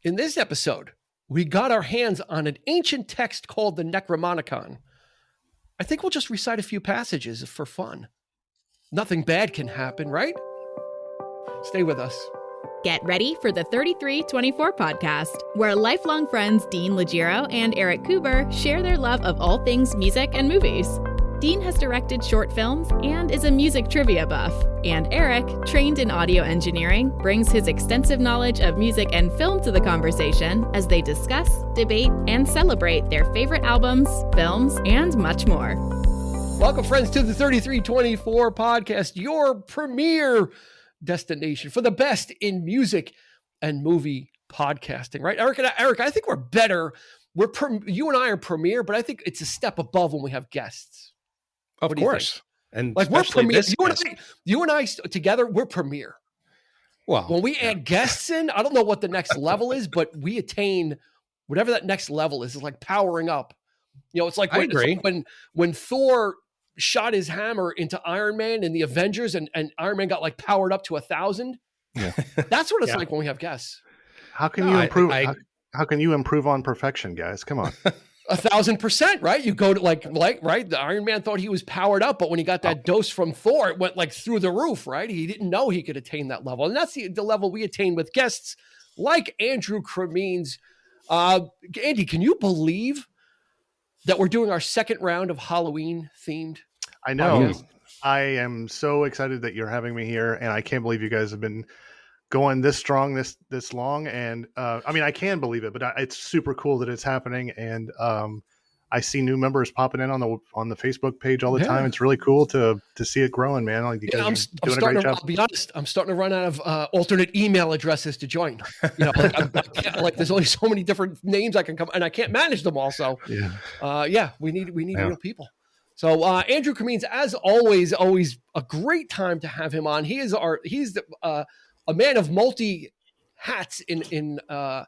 In this episode, we got our hands on an ancient text called the Necromonicon. I think we'll just recite a few passages for fun. Nothing bad can happen, right? Stay with us. Get ready for the 3324 podcast, where lifelong friends Dean Legiro and Eric Kuber share their love of all things music and movies. Dean has directed short films and is a music trivia buff. And Eric, trained in audio engineering, brings his extensive knowledge of music and film to the conversation as they discuss, debate, and celebrate their favorite albums, films, and much more. Welcome, friends, to the 3324 podcast, your premier destination for the best in music and movie podcasting, right? Eric, I think we're better. You and I are premier, but I think it's a step above when we have guests. Of course. And like we're premier. You and I together, we're premier. Well, when we add guests in, I don't know what the next level is, but we attain whatever that next level is. It's like powering up. You know, it's like when Thor shot his hammer into Iron Man in the Avengers and Iron Man got like powered up to 1,000. Yeah. That's what it's like when we have guests. How can you improve? How can you improve on perfection, guys? Come on. 1,000%, right? You go to like, right? The Iron Man thought he was powered up, but when he got that dose from Thor, it went like through the roof, right? He didn't know he could attain that level. And that's the level we attain with guests like Andrew Cremines. Andy, can you believe that we're doing our second round of Halloween themed? I know. Podcast? I am so excited that you're having me here, and I can't believe you guys have been going this strong, this long. And I mean, I can believe it, but it's super cool that it's happening. And I see new members popping in on the Facebook page all the time. It's really cool to see it growing, man. Like you guys are doing a great job. I'll be honest, I'm starting to run out of alternate email addresses to join. You know, like there's only so many different names I can come, and I can't manage them all. So we need real people. So Andrew Cremines, as always a great time to have him on. He's a man of multi hats in the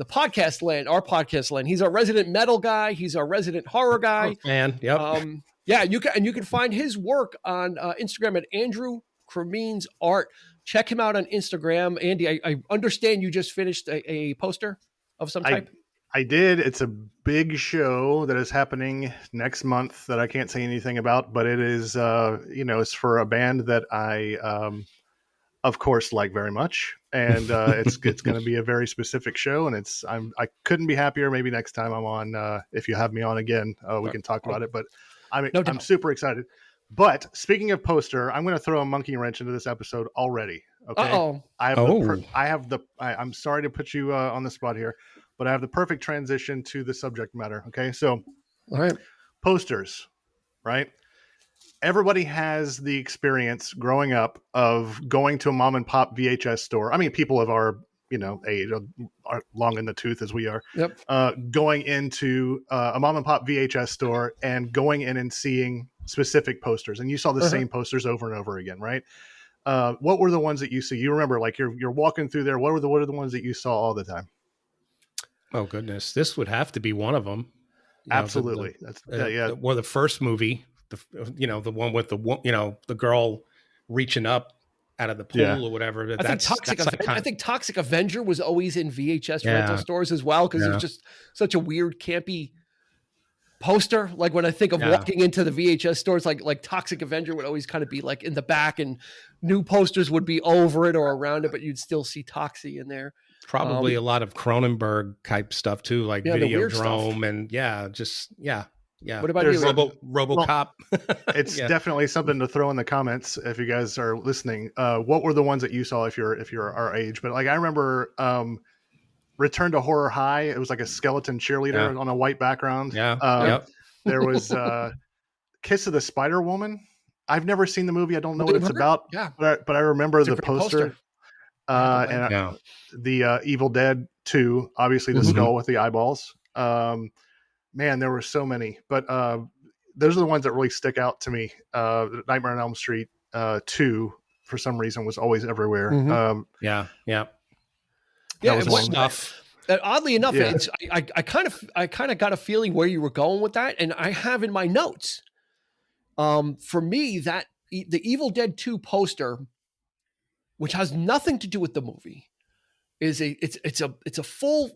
podcast land, our podcast land. He's our resident metal guy. He's our resident horror guy. Oh, man, yep. You can find his work on Instagram at Andrew Cremines Art. Check him out on Instagram. Andy, I understand you just finished a poster of some type. I did. It's a big show that is happening next month that I can't say anything about, but it is, it's for a band that I, of course, like very much. And it's going to be a very specific show, and I couldn't be happier. Maybe next time I'm on, if you have me on again, we can talk about it, but I'm super excited. But speaking of poster, I'm going to throw a monkey wrench into this episode already. Okay. I'm sorry to put you on the spot here, but I have the perfect transition to the subject matter. Okay. So, all right. Posters, right? Everybody has the experience growing up of going to a mom and pop VHS store. I mean, people of our, age, are long in the tooth as we are, going into a mom and pop VHS store and going in and seeing specific posters. And you saw the same posters over and over again, right? What were the ones that you see? You remember, like you're walking through there. What are the ones that you saw all the time? Oh goodness, this would have to be one of them. Absolutely, The first movie, the one with the girl reaching up out of the pool or whatever. I think Toxic Avenger was always in VHS rental stores as well, because it was just such a weird, campy poster. Like when I think of walking into the VHS stores, like Toxic Avenger would always kind of be like in the back, and new posters would be over it or around it, but you'd still see Toxie in there. Probably a lot of Cronenberg type stuff too, like Videodrome and What about you? RoboCop? It's definitely something to throw in the comments if you guys are listening. What were the ones that you saw if you're our age? But like I remember Return to Horror High. It was like a skeleton cheerleader on a white background. There was Kiss of the Spider Woman. I've never seen the movie. I don't know what it's about. But I remember the poster. The Evil Dead 2, obviously the skull with the eyeballs. Man, there were so many, but those are the ones that really stick out to me. Nightmare on Elm Street 2, for some reason, was always everywhere. It was stuff. Oddly enough, I kind of got a feeling where you were going with that, and I have in my notes. For me, that the Evil Dead 2 poster, which has nothing to do with the movie, it's a full,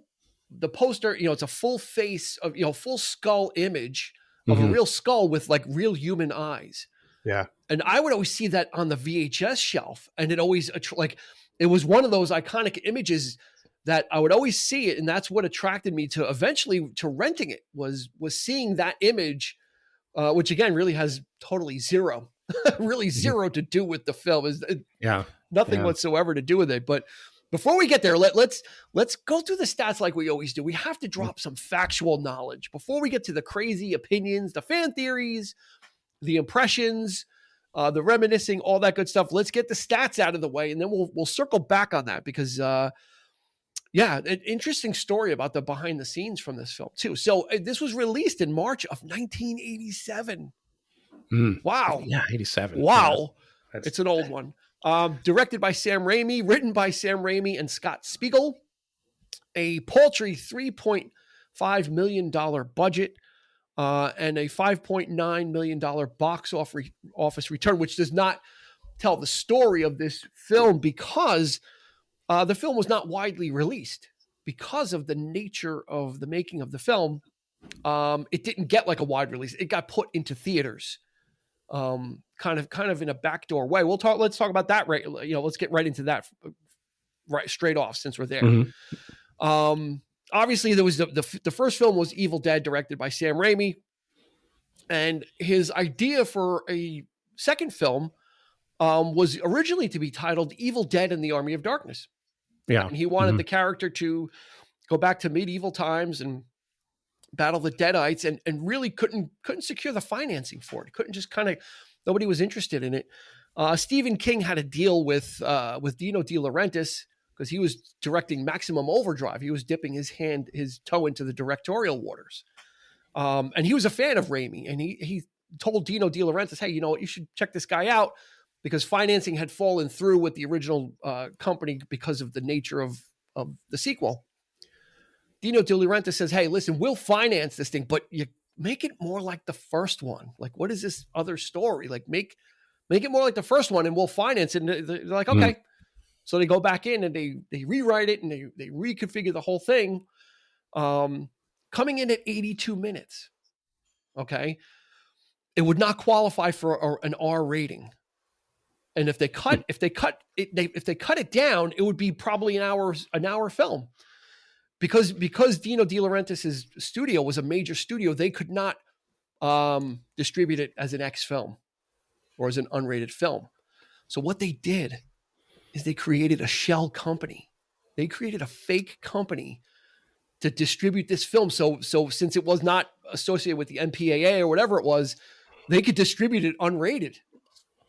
the poster, it's a full face of, full skull image of a real skull with like real human eyes. Yeah. And I would always see that on the VHS shelf, and it always it was one of those iconic images that I would always see it. And that's what attracted me to eventually to renting it was seeing that image, which again, really has totally zero to do with the film. Nothing whatsoever to do with it. But before we get there, let's go through the stats like we always do. We have to drop some factual knowledge before we get to the crazy opinions, the fan theories, the impressions, the reminiscing, all that good stuff. Let's get the stats out of the way, and then we'll circle back on that because, an interesting story about the behind the scenes from this film too. So this was released in March of 1987. Wow. Yeah, 87. Wow. Yeah. It's an old one. Directed by Sam Raimi, written by Sam Raimi and Scott Spiegel. A paltry $3.5 million budget and a $5.9 million box office return, which does not tell the story of this film because the film was not widely released. Because of the nature of the making of the film, it didn't get like a wide release. It got put into theaters. Kind of in a backdoor way. Let's talk about that. Right. Let's get right into that right straight off since we're there. Obviously there was the first film was Evil Dead, directed by Sam Raimi, and his idea for a second film was originally to be titled Evil Dead and the Army of Darkness. Yeah. And he wanted the character to go back to medieval times and battle the Deadites, and really couldn't secure the financing for it. Couldn't just nobody was interested in it. Stephen King had a deal with Dino De Laurentiis because he was directing Maximum Overdrive. He was dipping his toe into the directorial waters. And he was a fan of Raimi, and he told Dino De Laurentiis, hey, you know what, you should check this guy out, because financing had fallen through with the original company because of the nature of the sequel. Dino De Laurentiis says, hey, listen, we'll finance this thing, but you make it more like the first one. Like, what is this other story? Like, make it more like the first one and we'll finance it. And they're like, okay. So they go back in and they rewrite it and they reconfigure the whole thing. Coming in at 82 minutes. Okay. It would not qualify for an R rating. And if they cut it down, it would be probably an hour film. Because Dino De Laurentiis' studio was a major studio, they could not distribute it as an X film or as an unrated film. So what they did is they created a shell company. They created a fake company to distribute this film. So since it was not associated with the MPAA or whatever it was, they could distribute it unrated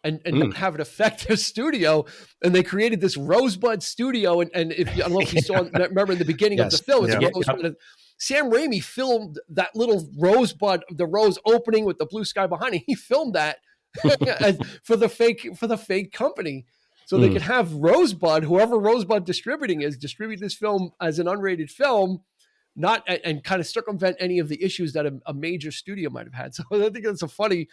and not have it affect their studio. And they created this Rosebud studio. And if I don't know if you saw, remember in the beginning of the film, Sam Raimi filmed that little Rosebud, the rose opening with the blue sky behind it. He filmed that for the fake company. So they could have Rosebud, whoever Rosebud distribute this film as an unrated film, and kind of circumvent any of the issues that a major studio might have had. So I think that's a funny,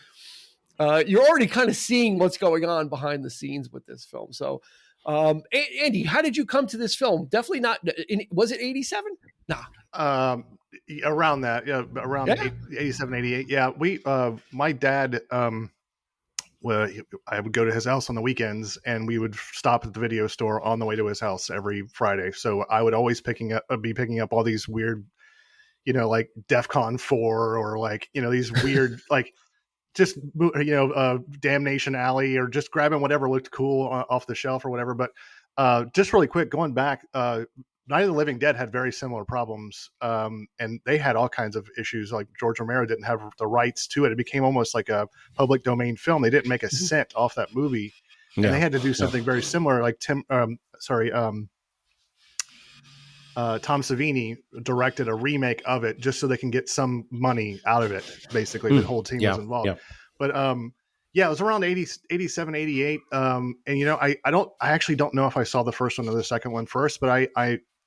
you're already kind of seeing what's going on behind the scenes with this film. So, Andy, how did you come to this film? Definitely not. Was it 87? Nah. Around that. Yeah. Around 87, 88. Yeah. My dad, well, I would go to his house on the weekends and we would stop at the video store on the way to his house every Friday. So I would always be picking up all these weird, like DEFCON 4 or like, these weird, like just, Damnation Alley, or just grabbing whatever looked cool off the shelf or whatever. But just really quick, going back, Night of the Living Dead had very similar problems, and they had all kinds of issues. Like George Romero didn't have the rights to it. It became almost like a public domain film. They didn't make a cent off that movie, and they had to do something very similar. Like Tom Savini directed a remake of it just so they can get some money out of it. Basically, the whole team was involved. Yeah. But it was around 87, 88. And I actually don't know if I saw the first one or the second one first, but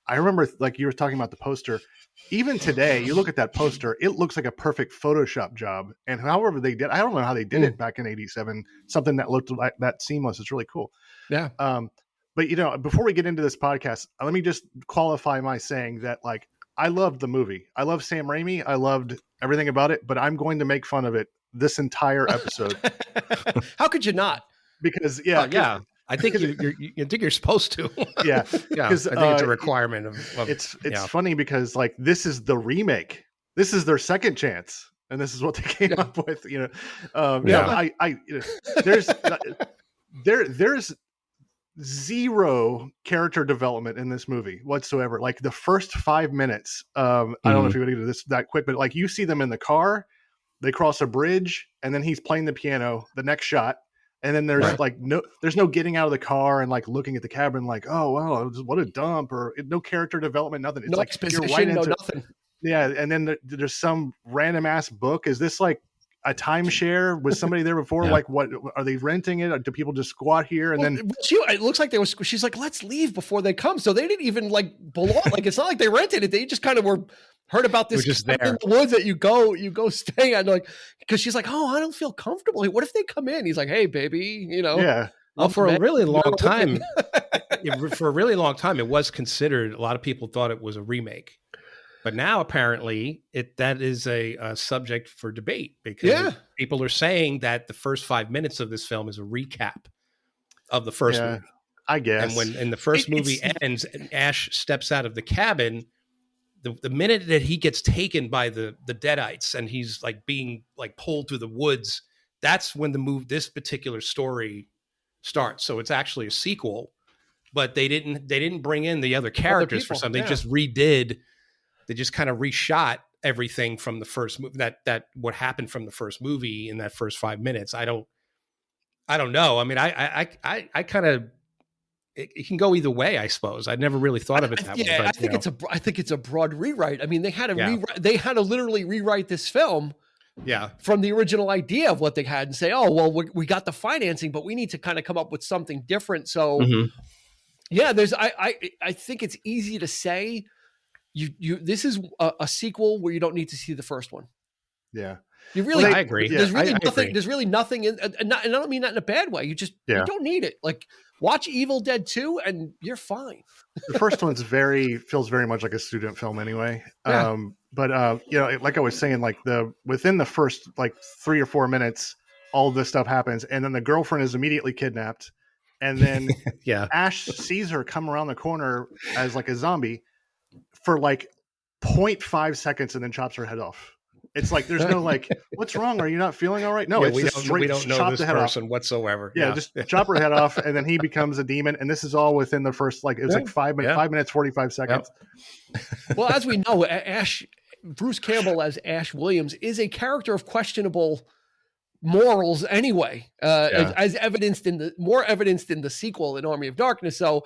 I remember, like you were talking about the poster. Even today, you look at that poster, it looks like a perfect Photoshop job. And however they did, I don't know how they did it back in 87, something that looked like that seamless. It's really cool. Yeah. But before we get into this podcast, let me just qualify my saying that like I loved the movie. I love Sam Raimi. I loved everything about it, but I'm going to make fun of it this entire episode. How could you not? Because I think you're supposed to. Yeah, I think it's a requirement of it's funny because like this is the remake. This is their second chance, and this is what they came up with. There's zero character development in this movie whatsoever. Like the first 5 minutes, I don't know if you would get to this that quick, but like you see them in the car, they cross a bridge, and then he's playing the piano. The next shot, and then there's there's no getting out of the car and like looking at the cabin, like, oh wow, what a dump, or no character development, nothing. It's no like exposition, no nothing. Yeah, and then there's some random ass book. Is this like a timeshare? Was somebody there before? Yeah. Like, what are they renting it? Or do people just squat here? And then it looks like she's like, let's leave before they come. So they didn't even like belong. Like, it's not like they rented it. They just kind of heard about this just there in the woods that you go stay at. Like, because she's like, oh, I don't feel comfortable. What if they come in? He's like, hey, baby, Yeah. Well, for a really long time, it was considered. A lot of people thought it was a remake. But now, apparently, that is a subject for debate because people are saying that the first 5 minutes of this film is a recap of the first movie. I guess. And when the first movie ends and Ash steps out of the cabin, the minute that he gets taken by the Deadites and he's like being like pulled through the woods, that's when this particular story starts. So it's actually a sequel, but they didn't bring in the other characters for something. They just redid. They just kind of reshot everything from the first movie. That what happened from the first movie in that first 5 minutes. I don't know. I mean, I kind of it can go either way. I suppose I'd never really thought of it that way. But, I think it's a broad rewrite. I mean, they had to they had to literally rewrite this film. Yeah, from the original idea of what they had and say, oh well, we got the financing, but we need to kind of come up with something different. So there's I think it's easy to say. This is a sequel where you don't need to see the first one. Yeah, you really. I agree. There's really nothing. Agree. There's really nothing in, and I don't mean that in a bad way. You don't need it. Like watch Evil Dead 2, and you're fine. The first one's feels very much like a student film anyway. Yeah. But like I was saying, like within the first like 3 or 4 minutes, all this stuff happens, and then the girlfriend is immediately kidnapped, and then Ash sees her come around the corner as like a zombie. For like 0.5 seconds and then chops her head off. It's like there's no like, what's wrong? Are you not feeling all right? No, it's just straight. We don't know this person whatsoever. Yeah, just chop her head off, and then he becomes a demon. And this is all within the first like 5 minutes 45 seconds. Yep. Well, as we know, Bruce Campbell as Ash Williams is a character of questionable morals anyway, as evidenced in the sequel in Army of Darkness. So.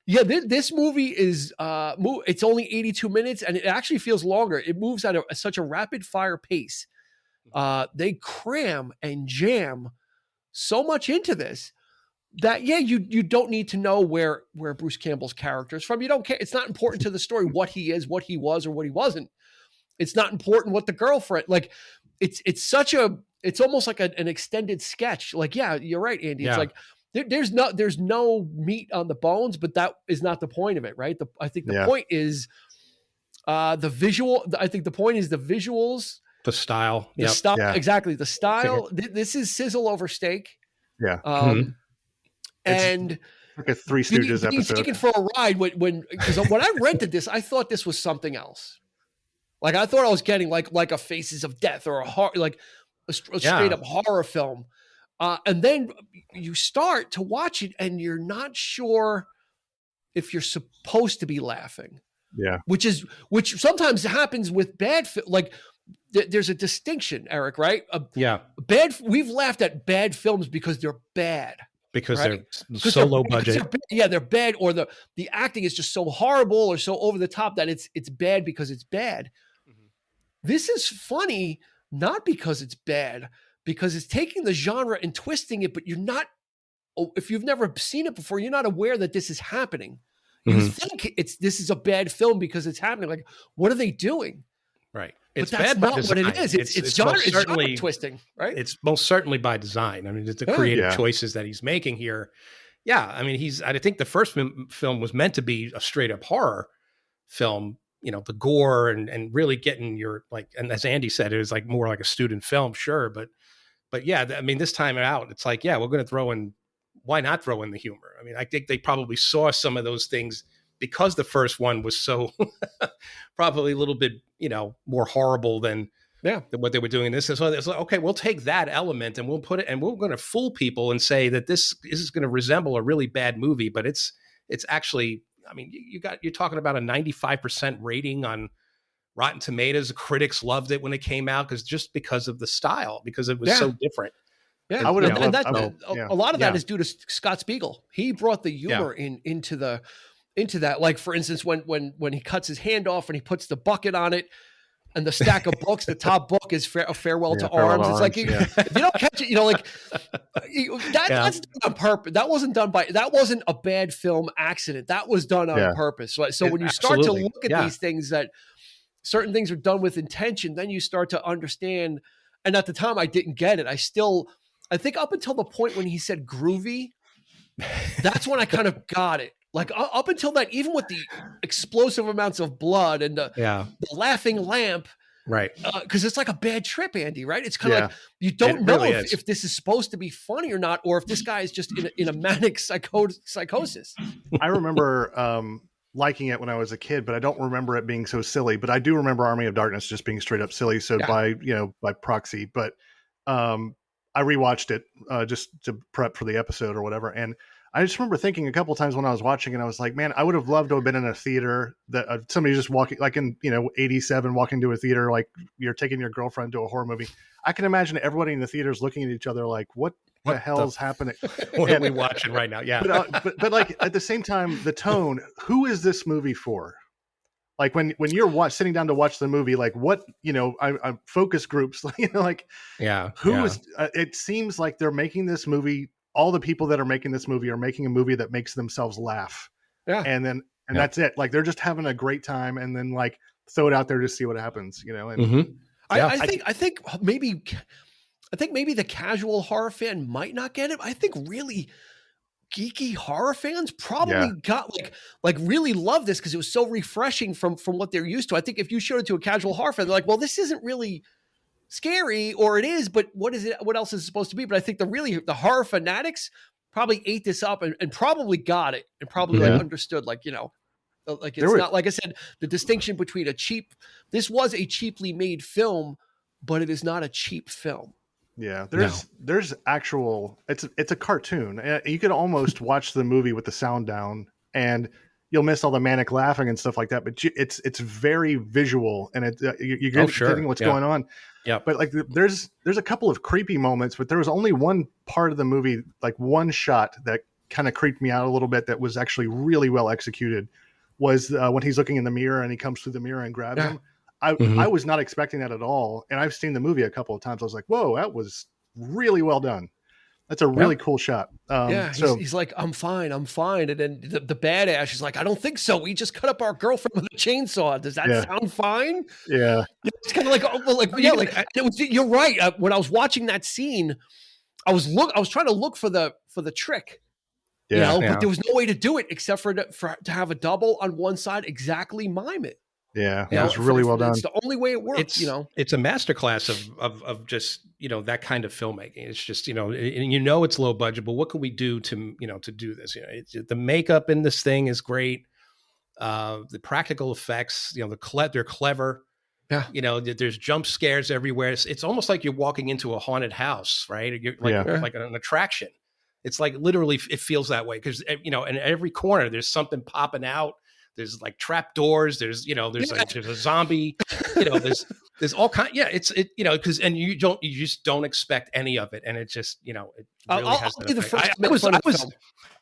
This movie is it's only 82 minutes and it actually feels longer. It moves at such a rapid fire pace. They cram and jam so much into this that you don't need to know where Bruce Campbell's character is from. You don't care. It's not important to the story what he is, what he was, or what he wasn't. It's not important what the girlfriend like. It's almost like an extended sketch. Like you're right, Andy. It's like. There's no meat on the bones, but that is not the point of it, right? I think the point is the visual. I think the point is the visuals, the style, exactly the style. This is sizzle over steak. Yeah, and like a Three Stooges episode. Taken for a ride because when I rented this, I thought this was something else. Like I thought I was getting like a Faces of Death or a straight up horror film. And then you start to watch it and you're not sure if you're supposed to be laughing. Yeah. Which sometimes happens with bad like there's a distinction, Eric, right? We've laughed at bad films because they're bad. Because they're so low budget. They're bad, or the acting is just so horrible or so over the top that it's bad because it's bad. Mm-hmm. This is funny not because it's bad, because it's taking the genre and twisting it, but you're not, if you've never seen it before, you're not aware that this is happening. You think this is a bad film because it's happening. Like, what are they doing? Right. It's bad by design. What it is. It's genre twisting, right? It's most certainly by design. I mean, it's the creative choices that he's making here. Yeah, I mean, I think the first film was meant to be a straight up horror film, the gore and really getting your and as Andy said, it was like more like a student film, sure, but yeah, I mean, this time out, it's like, yeah, we're going to throw in. Why not throw in the humor? I mean, I think they probably saw some of those things because the first one was so probably a little bit, more horrible than what they were doing in this. And so it's like, okay, we'll take that element and we'll put it, and we're going to fool people and say that this is going to resemble a really bad movie, but it's actually, I mean, you're talking about a 95% rating on Rotten Tomatoes. The critics loved it when it came out because of the style, because it was so different. Yeah, I would have. A lot of that is due to Scott Spiegel. He brought the humor into that. Like, for instance, when he cuts his hand off and he puts the bucket on it, and the stack of books, the top book is a farewell to arms. It's like, if you don't catch it, that's done on purpose. That wasn't a bad film accident. That was done on purpose. So when you start to look at these things, that certain things are done with intention, then you start to understand. And at the time I didn't get it. I think up until the point when he said groovy, that's when I kind of got it. Like up until that, even with the explosive amounts of blood and the laughing lamp, right? Because it's like a bad trip, Andy. Right? It's kind of like you don't know really if this is supposed to be funny or not, or if this guy is just in a manic psychosis. I remember liking it when I was a kid, but I don't remember it being so silly. But I do remember Army of Darkness just being straight up silly. So by proxy, but I rewatched it just to prep for the episode or whatever, and I just remember thinking a couple of times when I was watching it, I was like, man, I would have loved to have been in a theater that somebody just walking, like in 87, walking to a theater like you're taking your girlfriend to a horror movie. I can imagine everybody in the theaters looking at each other like, what the hell's happening? What are we watching right now? Yeah, but like at the same time, the tone. Who is this movie for? Like when you're sitting down to watch the movie, like what, I focus groups, it seems like they're making this movie. All the people that are making this movie are making a movie that makes themselves laugh. Yeah. And that's it. Like they're just having a great time and then like throw it out there to see what happens, and I think maybe the casual horror fan might not get it. I think really geeky horror fans probably got like really love this because it was so refreshing from what they're used to. I think if you showed it to a casual horror fan, they're like, well, this isn't really scary, or it is, but what is it? What else is it supposed to be? But I think the horror fanatics probably ate this up and probably got it and probably understood, like it's not, like I said, the distinction between this was a cheaply made film, but it is not a cheap film. Yeah, there's actual. It's a cartoon. You could almost watch the movie with the sound down, and you'll miss all the manic laughing and stuff like that. But it's very visual, and you're getting what's going on. Yeah, but like there's a couple of creepy moments, but there was only one part of the movie, like one shot that kind of creeped me out a little bit. That was actually really well executed. Was when he's looking in the mirror and he comes through the mirror and grabs him. I was not expecting that at all, and I've seen the movie a couple of times. I was like, whoa, that was really well done. That's a really cool shot. He's like, I'm fine. And then the badass is like, I don't think so. We just cut up our girlfriend with a chainsaw. Does that sound fine? Yeah. It's kind of like, you're right. When I was watching that scene, I was trying to look for the trick. But there was no way to do it except for to have a double on one side exactly mime it. Yeah, it was really well done. It's the only way it works. It's a masterclass of just that kind of filmmaking. It's just and it's low budget, but what can we do to do this? The makeup in this thing is great. The practical effects, they're clever. Yeah, there's jump scares everywhere. It's almost like you're walking into a haunted house, right? You're like an attraction. It's like literally it feels that way because in every corner there's something popping out. There's like trap doors. There's a zombie. There's all kind. Yeah, because you just don't expect any of it, and it just it really has. I'll be the first.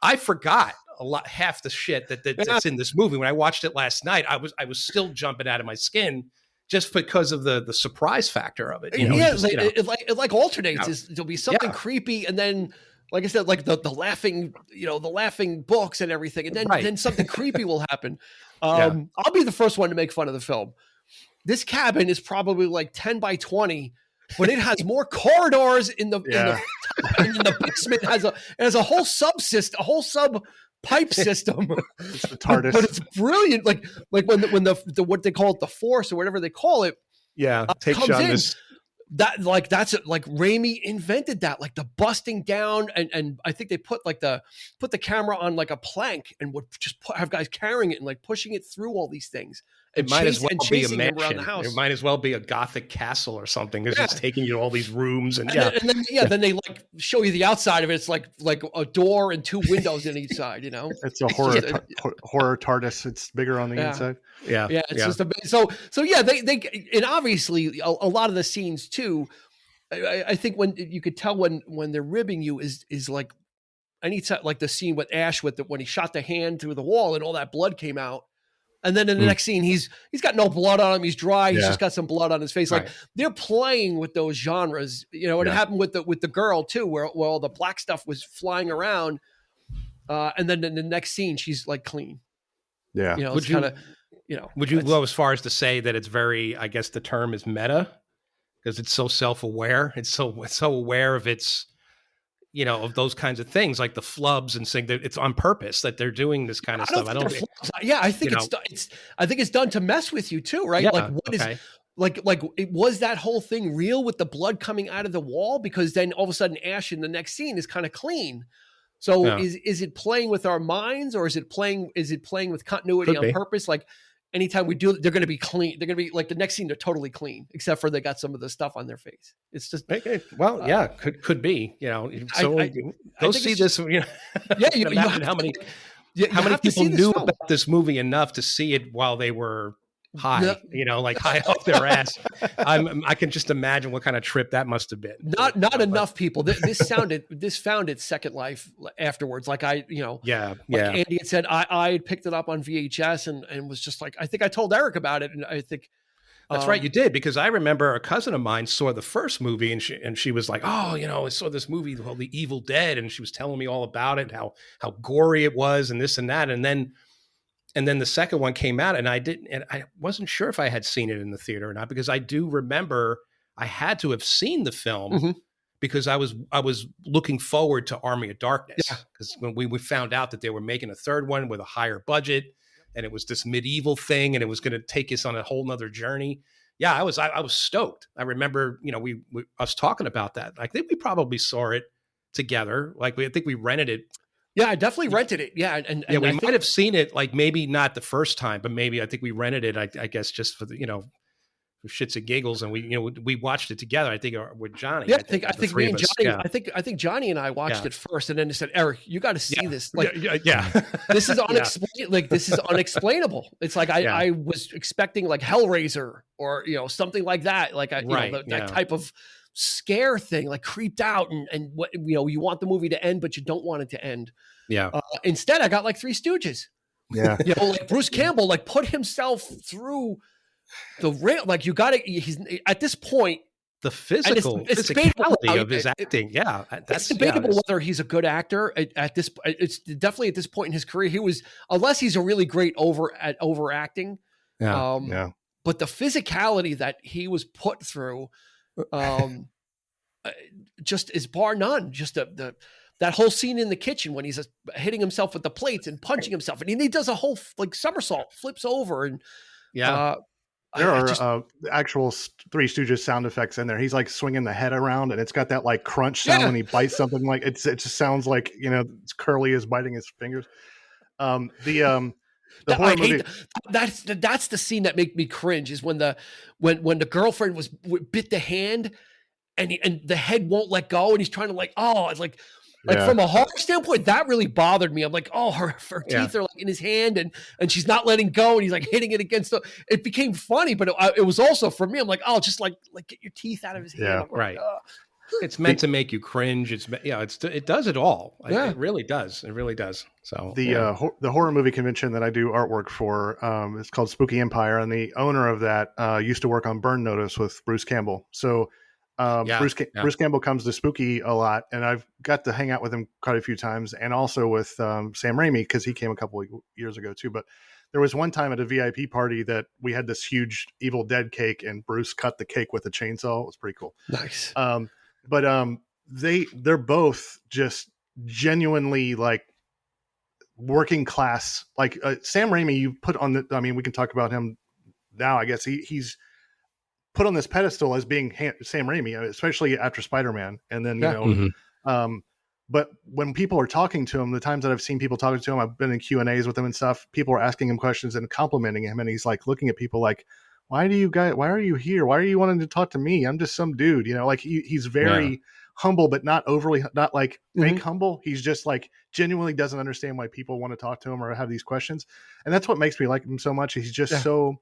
I forgot half the shit that's in this movie when I watched it last night. I was still jumping out of my skin just because of the surprise factor of it. It alternates. There'll be something creepy, and then, like I said, like the laughing, the laughing books and everything. And then something creepy will happen. I'll be the first one to make fun of the film. This cabin is probably like 10 by 20 but it has more corridors in the basement. It has a whole subsystem, a whole sub pipe system. It's the TARDIS, but it's brilliant. Like when the what they call it, the Force or whatever they call it, takes you on this. That's it. Like Raimi invented that, like the busting down, and I think they put the camera on like a plank and would just have guys carrying it and like pushing it through all these things. It might as well be a mansion. It might as well be a Gothic castle or something. It's just taking you to all these rooms and then they like show you the outside of it. It's like a door and two windows in each side. You know, it's a horror TARDIS. It's bigger on the inside. Just so yeah. They and obviously a lot of the scenes too. I think when you could tell when they're ribbing you is like anytime, like the scene with Ash when he shot the hand through the wall and all that blood came out. And then in the next scene, he's got no blood on him. He's dry. He's just got some blood on his face. Like they're playing with those genres, you know. And it happened with the girl too, where all the black stuff was flying around. And then in the next scene, she's like clean. Yeah. You know, it's kind of, you know. Would you go as far as to say that it's very? I guess the term is meta, because it's so self-aware. It's so aware of its. You know, of those kinds of things, like the flubs, and saying that it's on purpose that they're doing this kind of stuff. I think it's done to mess with you too, right? Like is it was that whole thing real with the blood coming out of the wall? Because then all of a sudden Ash in the next scene is kind of clean. So is it playing with our minds, or is it playing with continuity on purpose? Like anytime we do it, they're going to be clean. They're going to be like the next scene, they're totally clean, except for they got some of the stuff on their face. It's just, could be, you know, so go see this, you know, you imagine how many people knew about this movie enough to see it while they were high, you know, like high off their ass. I can just imagine what kind of trip that must have been. Not enough people. This found its second life afterwards. Like Andy had said, I picked it up on VHS and was just like, I think I told Eric about it, and I think that's right, you did, because I remember a cousin of mine saw the first movie and she was like, oh, you know, I saw this movie called The Evil Dead, and she was telling me all about it, how gory it was, and this and that, and then the second one came out, and I wasn't sure if I had seen it in the theater or not, because I do remember I had to have seen the film because I was looking forward to Army of Darkness, because when we found out that they were making a third one with a higher budget, and it was this medieval thing, and it was going to take us on a whole nother journey. Yeah, I was stoked. I remember, you know, we us talking about that. I think we probably saw it together. Like I think we rented it. Yeah, I definitely rented it. Yeah, and we might have seen it, like maybe not the first time, but maybe I think we rented it. I guess just for the, you know, for shits and giggles, and we watched it together. I think with Johnny. Yeah, I think me and Johnny. Yeah. I think Johnny and I watched it first, and then they said, "Eric, you got to see this." Like, this is unexplainable. Like, this is unexplainable. It's like I was expecting like Hellraiser or, you know, something like that. Like that type of scare thing, like creeped out and what, you know, you want the movie to end, but you don't want it to end. Yeah. Instead, I got like Three Stooges. Yeah. You know, like Bruce Campbell, like put himself through the rail. Like you got to. He's at this point. The physicality of his acting. Yeah. That's debatable whether he's a good actor at this. It's definitely at this point in his career. He was, unless he's a really great overacting. Yeah. But the physicality that he was put through, just is bar none. Just that whole scene in the kitchen when he's hitting himself with the plates and punching himself, and he does a whole like somersault, flips over, and there are actual Three Stooges sound effects in there. He's like swinging the head around, and it's got that like crunch sound when he bites something. Like it just sounds like, you know, it's Curly is biting his fingers. The horror movie. That's the scene that made me cringe, is when the girlfriend bit the hand, and the head won't let go, and he's trying to from a horror standpoint, that really bothered me. I'm like, oh, her teeth are like in his hand, and she's not letting go, and he's like hitting it against it became funny, but it was also for me. I'm like, oh, just like get your teeth out of his hand. Yeah, right. It's meant to make you cringe. It does it all. Yeah. It really does. It really does. So the horror movie convention that I do artwork for, it's called Spooky Empire, and the owner of that used to work on Burn Notice with Bruce Campbell. So Bruce Campbell comes to Spooky a lot, and I've got to hang out with him quite a few times, and also with Sam Raimi, because he came a couple of years ago too. But there was one time at a VIP party that we had this huge Evil Dead cake, and Bruce cut the cake with a chainsaw. It was pretty cool. Nice. But they're both just genuinely like working class. Like Sam Raimi, you put on the. I mean, we can talk about him now. I guess he's put on this pedestal as being Sam Raimi, especially after Spider-Man, and then but when people are talking to him, the times that I've seen people talking to him, I've been in Q&As with him and stuff. People are asking him questions and complimenting him, and he's like looking at people like, why are you here? Why are you wanting to talk to me? I'm just some dude, like he's very humble, but not like fake humble. He's just like genuinely doesn't understand why people want to talk to him or have these questions. And that's what makes me like him so much. He's just so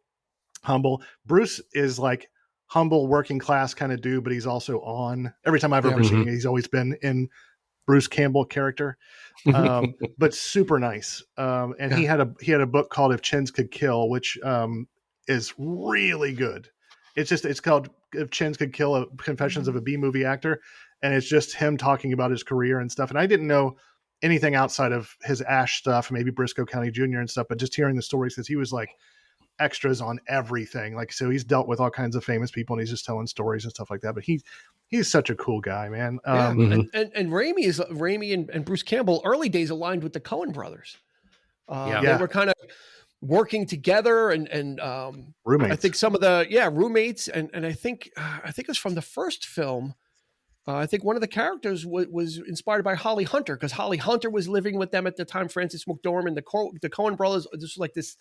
humble. Bruce is like humble, working class kind of dude, but he's also on every time I've ever seen him, he's always been in Bruce Campbell character, but super nice. And he had a book called If Chins Could Kill, which is really good. It's called If Chins Could Kill, Confessions of a B-Movie Actor. And it's just him talking about his career and stuff. And I didn't know anything outside of his Ash stuff, maybe Briscoe County Jr. and stuff, but just hearing the stories, because he was like extras on everything. Like, so he's dealt with all kinds of famous people and he's just telling stories and stuff like that. But he's such a cool guy, man. And Raimi and Bruce Campbell, early days aligned with the Coen brothers. They were kind of working together and roommates. I think some of the roommates and I think it was from the first film. I think one of the characters was inspired by Holly Hunter, because Holly Hunter was living with them at the time. Francis McDormand, the Coen brothers, this was like this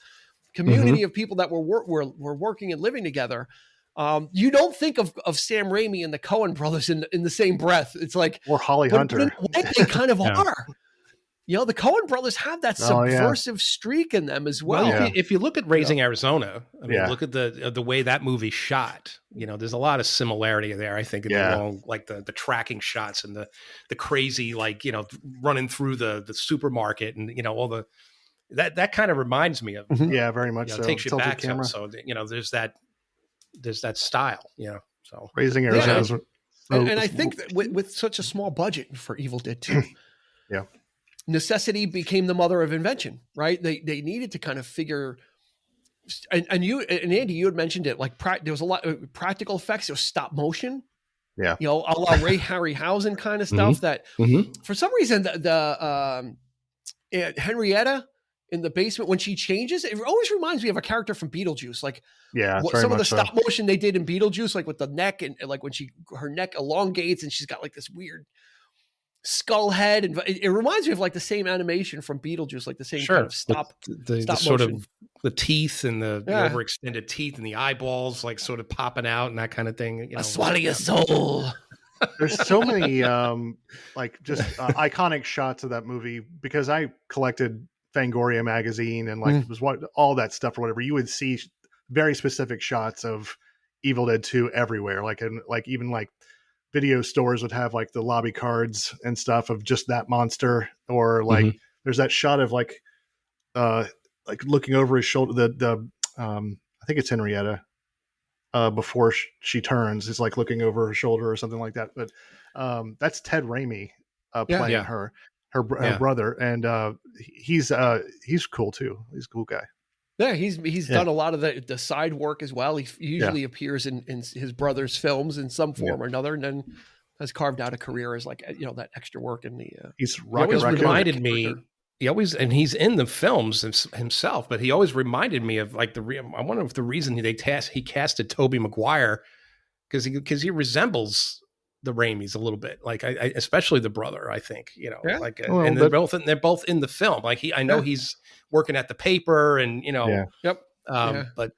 community of people that were working and living together. You don't think of Sam Raimi and the Coen brothers in the same breath. It's like, or Holly Hunter. But in a way, they kind of are. The Coen brothers have that subversive streak in them as well. If you look at Raising Arizona, I mean, look at the way that movie shot. There's a lot of similarity there. I think in the long, like the tracking shots and the crazy, like running through the supermarket and all the that kind of reminds me of. Very much so. Takes you back. So there's that style. So Raising Arizona. And I think that with such a small budget for Evil Dead 2. Necessity became the mother of invention, right? They needed to kind of figure, and Andy, you had mentioned it, like there was a lot of practical effects. There was stop motion, a la Ray Harryhausen kind of stuff that for some reason the Henrietta in the basement, when she changes, it always reminds me of a character from Beetlejuice. Like some of the stop motion they did in Beetlejuice, like with the neck and like when her neck elongates and she's got like this weird skull head, and it reminds me of like the same animation from Beetlejuice, like the same kind of stop sort of the teeth and the overextended teeth and the eyeballs like sort of popping out and that kind of thing. I swallow your soul. There's so many iconic shots of that movie, because I collected Fangoria magazine and was what all that stuff or whatever. You would see very specific shots of Evil Dead 2 everywhere, even video stores would have like the lobby cards and stuff of just that monster, or like there's that shot of like looking over his shoulder. The I think it's Henrietta before she turns, is like looking over her shoulder or something like that. But that's Ted Raimi playing her brother, and he's cool too. He's a cool guy. Yeah, he's done a lot of the side work as well. He usually appears in his brother's films in some form or another, and then has carved out a career as like that extra work in the. He's reminded me. And he's in the films himself, but he always reminded me of like I wonder if the reason he casted Tobey Maguire because he resembles the Raimis a little bit, like I especially the brother. I think and they're both in the film. Like I know he's working at the paper, and but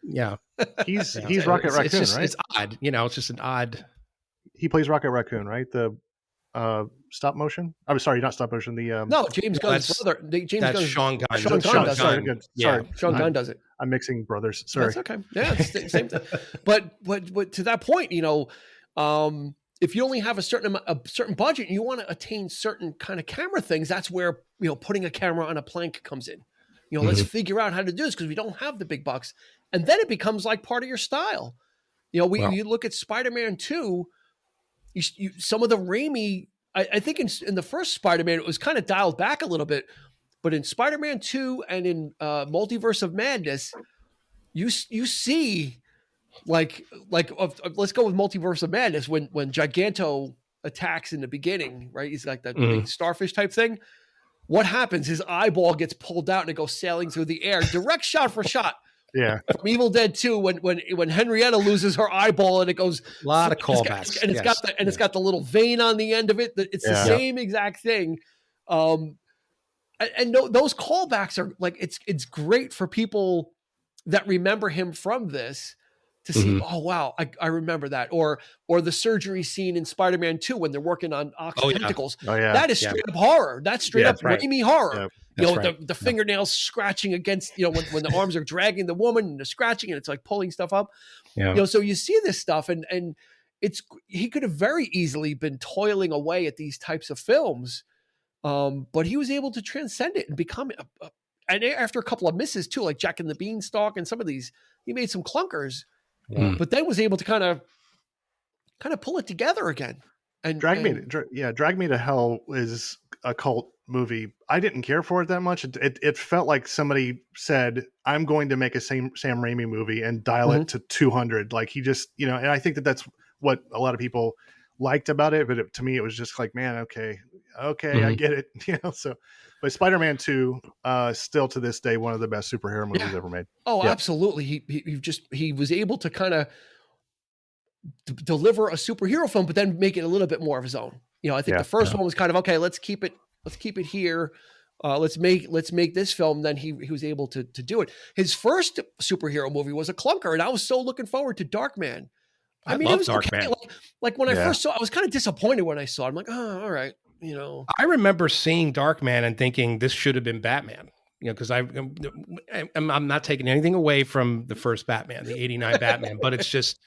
he's Rocket Raccoon, right? It's odd, it's just an odd. He plays Rocket Raccoon, right? The stop motion. I'm sorry, not stop motion. The no, James Gunn's brother. That's Sean Gunn. Sean Gunn does it. Sorry, Sean Gunn does it. I'm mixing brothers. Sorry, that's okay. Yeah, it's the same thing. But to that point, if you only have a certain budget and you want to attain certain kind of camera things, that's where putting a camera on a plank comes in. Let's figure out how to do this because we don't have the big bucks, and then it becomes like part of your style. You look at Spider-Man 2. Some of the Raimi, I think in the first Spider-Man, it was kind of dialed back a little bit. But in Spider-Man 2 and in Multiverse of Madness, you see let's go with Multiverse of Madness when Giganto attacks in the beginning, right? He's like the big starfish type thing. What happens? His eyeball gets pulled out and it goes sailing through the air, direct shot for shot. Yeah, from Evil Dead 2 when Henrietta loses her eyeball and it goes a lot of callbacks, and it's got the little vein on the end of it. It's the same exact thing. And those callbacks are like it's great for people that remember him from this to see. Oh wow, I remember that. Or the surgery scene in Spider-Man 2 when they're working on Ox tentacles. That is straight up horror. That's straight up Raimi horror. The fingernails scratching against, when the arms are dragging the woman and they're scratching and it's like pulling stuff up. So you see this stuff and he could have very easily been toiling away at these types of films. But he was able to transcend it and become and after a couple of misses too, like Jack and the Beanstalk and some of these, he made some clunkers, but then was able to kind of pull it together again. And Drag Me to Hell is a cult movie. I didn't care for it that much. It felt like somebody said, I'm going to make a Sam Raimi movie and dial it to 200. Like he just, and I think that's what a lot of people liked about it. But to me, it was just like, man, okay, I get it. But Spider-Man 2, still to this day, one of the best superhero movies ever made. Oh, absolutely. He was able to kind of deliver a superhero film, but then make it a little bit more of his own. I think the first one was kind of, okay, let's keep it here. Let's make this film. Then he was able to do it. His first superhero movie was a clunker, and I was so looking forward to Darkman. I mean, it was Darkman. Okay. Like when I first saw, I was kind of disappointed when I saw it. I'm like, oh, all right, I remember seeing Darkman and thinking this should have been Batman. Because I'm not taking anything away from the first Batman, the '89 Batman, but it's just.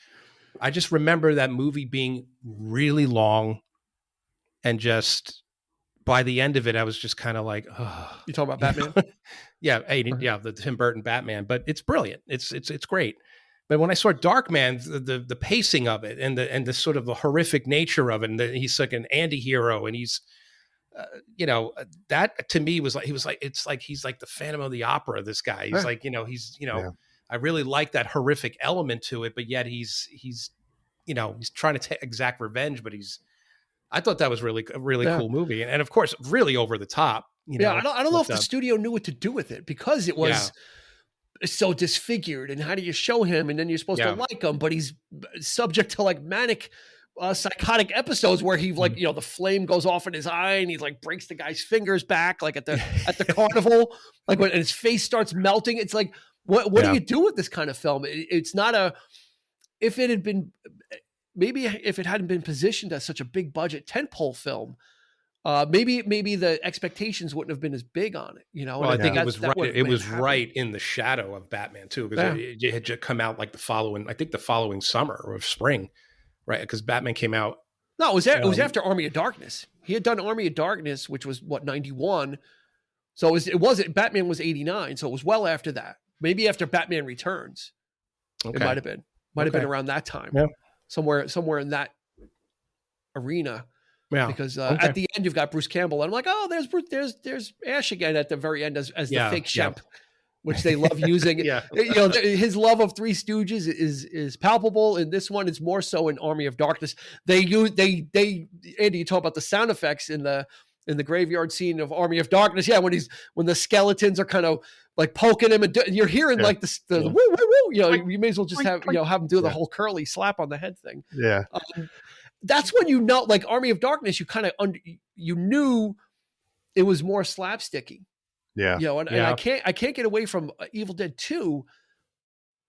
I just remember that movie being really long and just by the end of it, I was just kind of like, oh. You talking about Batman? The Tim Burton Batman, but it's brilliant. It's great. But when I saw Darkman, the pacing of it and the sort of the horrific nature of it, and he's like an anti-hero and he's, that to me was like, it's like, he's like the Phantom of the Opera, this guy. He's like, I really like that horrific element to it, but yet he's trying to exact revenge, but I thought that was a really cool movie. And of course, really over the top. I don't know if the studio knew what to do with it because it was so disfigured. And how do you show him? And then you're supposed to like him, but he's subject to like manic, psychotic episodes where he like, the flame goes off in his eye and he like breaks the guy's fingers back, like at the carnival, like when his face starts melting. It's like, what do you do with this kind of film? It's not if it hadn't been positioned as such a big budget tentpole film, maybe the expectations wouldn't have been as big on it, Well, I think it was right in the shadow of Batman too, because it had just come out like the following summer or spring, right? Because Batman came out. No, it was after Army of Darkness. He had done Army of Darkness, which was 91. So Batman was 89. So it was well after that. Maybe after Batman Returns, it might have been been around that time, somewhere in that arena. Yeah, because at the end you've got Bruce Campbell, and I'm like, oh, there's Ash again at the very end as the fake Shemp, which they love using. His love of Three Stooges is palpable. In this one, it's more so in Army of Darkness. Andy, you talk about the sound effects in the graveyard scene of Army of Darkness. Yeah, when the skeletons are kind of like poking him, and you're hearing like the woo woo woo. You may as well just have him do the whole curly slap on the head thing. Yeah, that's when like Army of Darkness, you kind of you knew it was more slapsticky. Yeah, and I can't get away from Evil Dead 2.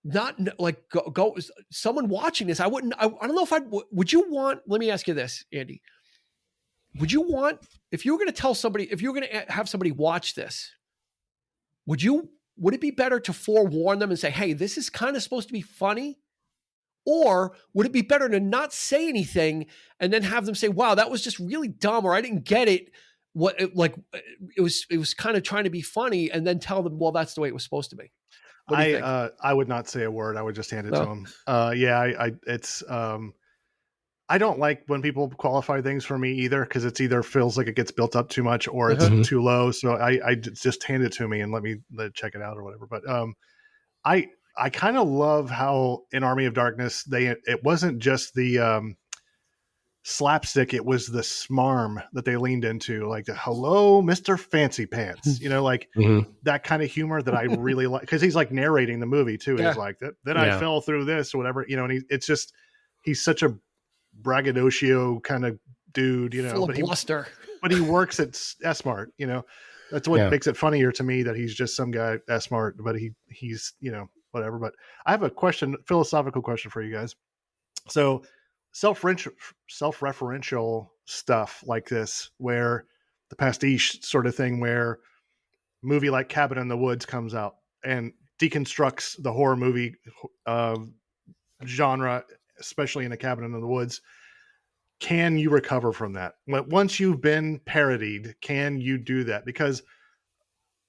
Not like go someone watching this. I don't know if would you want. Let me ask you this, Andy. Would you want, if you were going to tell somebody, if you were going to have somebody watch this, would it be better to forewarn them and say, hey, this is kind of supposed to be funny? Or would it be better to not say anything and then have them say, wow, that was just really dumb, or I didn't get it. It was kind of trying to be funny, and then tell them, well, that's the way it was supposed to be. What do you think? I would not say a word. I would just hand it to them. It's I don't like when people qualify things for me either, because it's either feels like it gets built up too much or it's too low. So I just hand it to me and let check it out or whatever. But I kind of love how in Army of Darkness it wasn't just the slapstick, it was the smarm that they leaned into, like the hello, Mr. Fancy Pants, like that kind of humor that I really like, because he's like narrating the movie too. He's like that. Then I fell through this or whatever, and he's such a braggadocio kind of dude, full of bluster. But he works at S-Mart, that's what makes it funnier to me, that he's just some guy at S-Mart, but he's whatever. But I have a philosophical question for you guys. So self-referential stuff like this, where the pastiche sort of thing, where movie like Cabin in the Woods comes out and deconstructs the horror movie genre, especially in a Cabin in the Woods. Can you recover from that? Once you've been parodied, can you do that? Because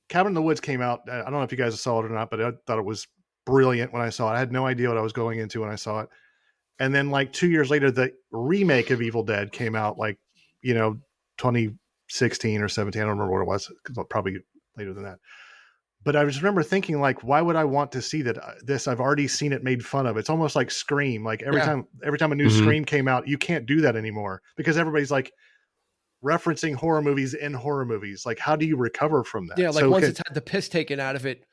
Cabin in the Woods came out, I don't know if you guys saw it or not, but I thought it was brilliant when I saw it. I had no idea what I was going into when I saw it. And then like 2 years later, the remake of Evil Dead came out, 2016 or 17. I don't remember what it was, probably later than that. But I just remember thinking, like, why would I want to see this? I've already seen it made fun of. It's almost like Scream. Like every time a new Scream came out, you can't do that anymore because everybody's like referencing horror movies in horror movies. Like, how do you recover from that? Yeah, like once it's had the piss taken out of it.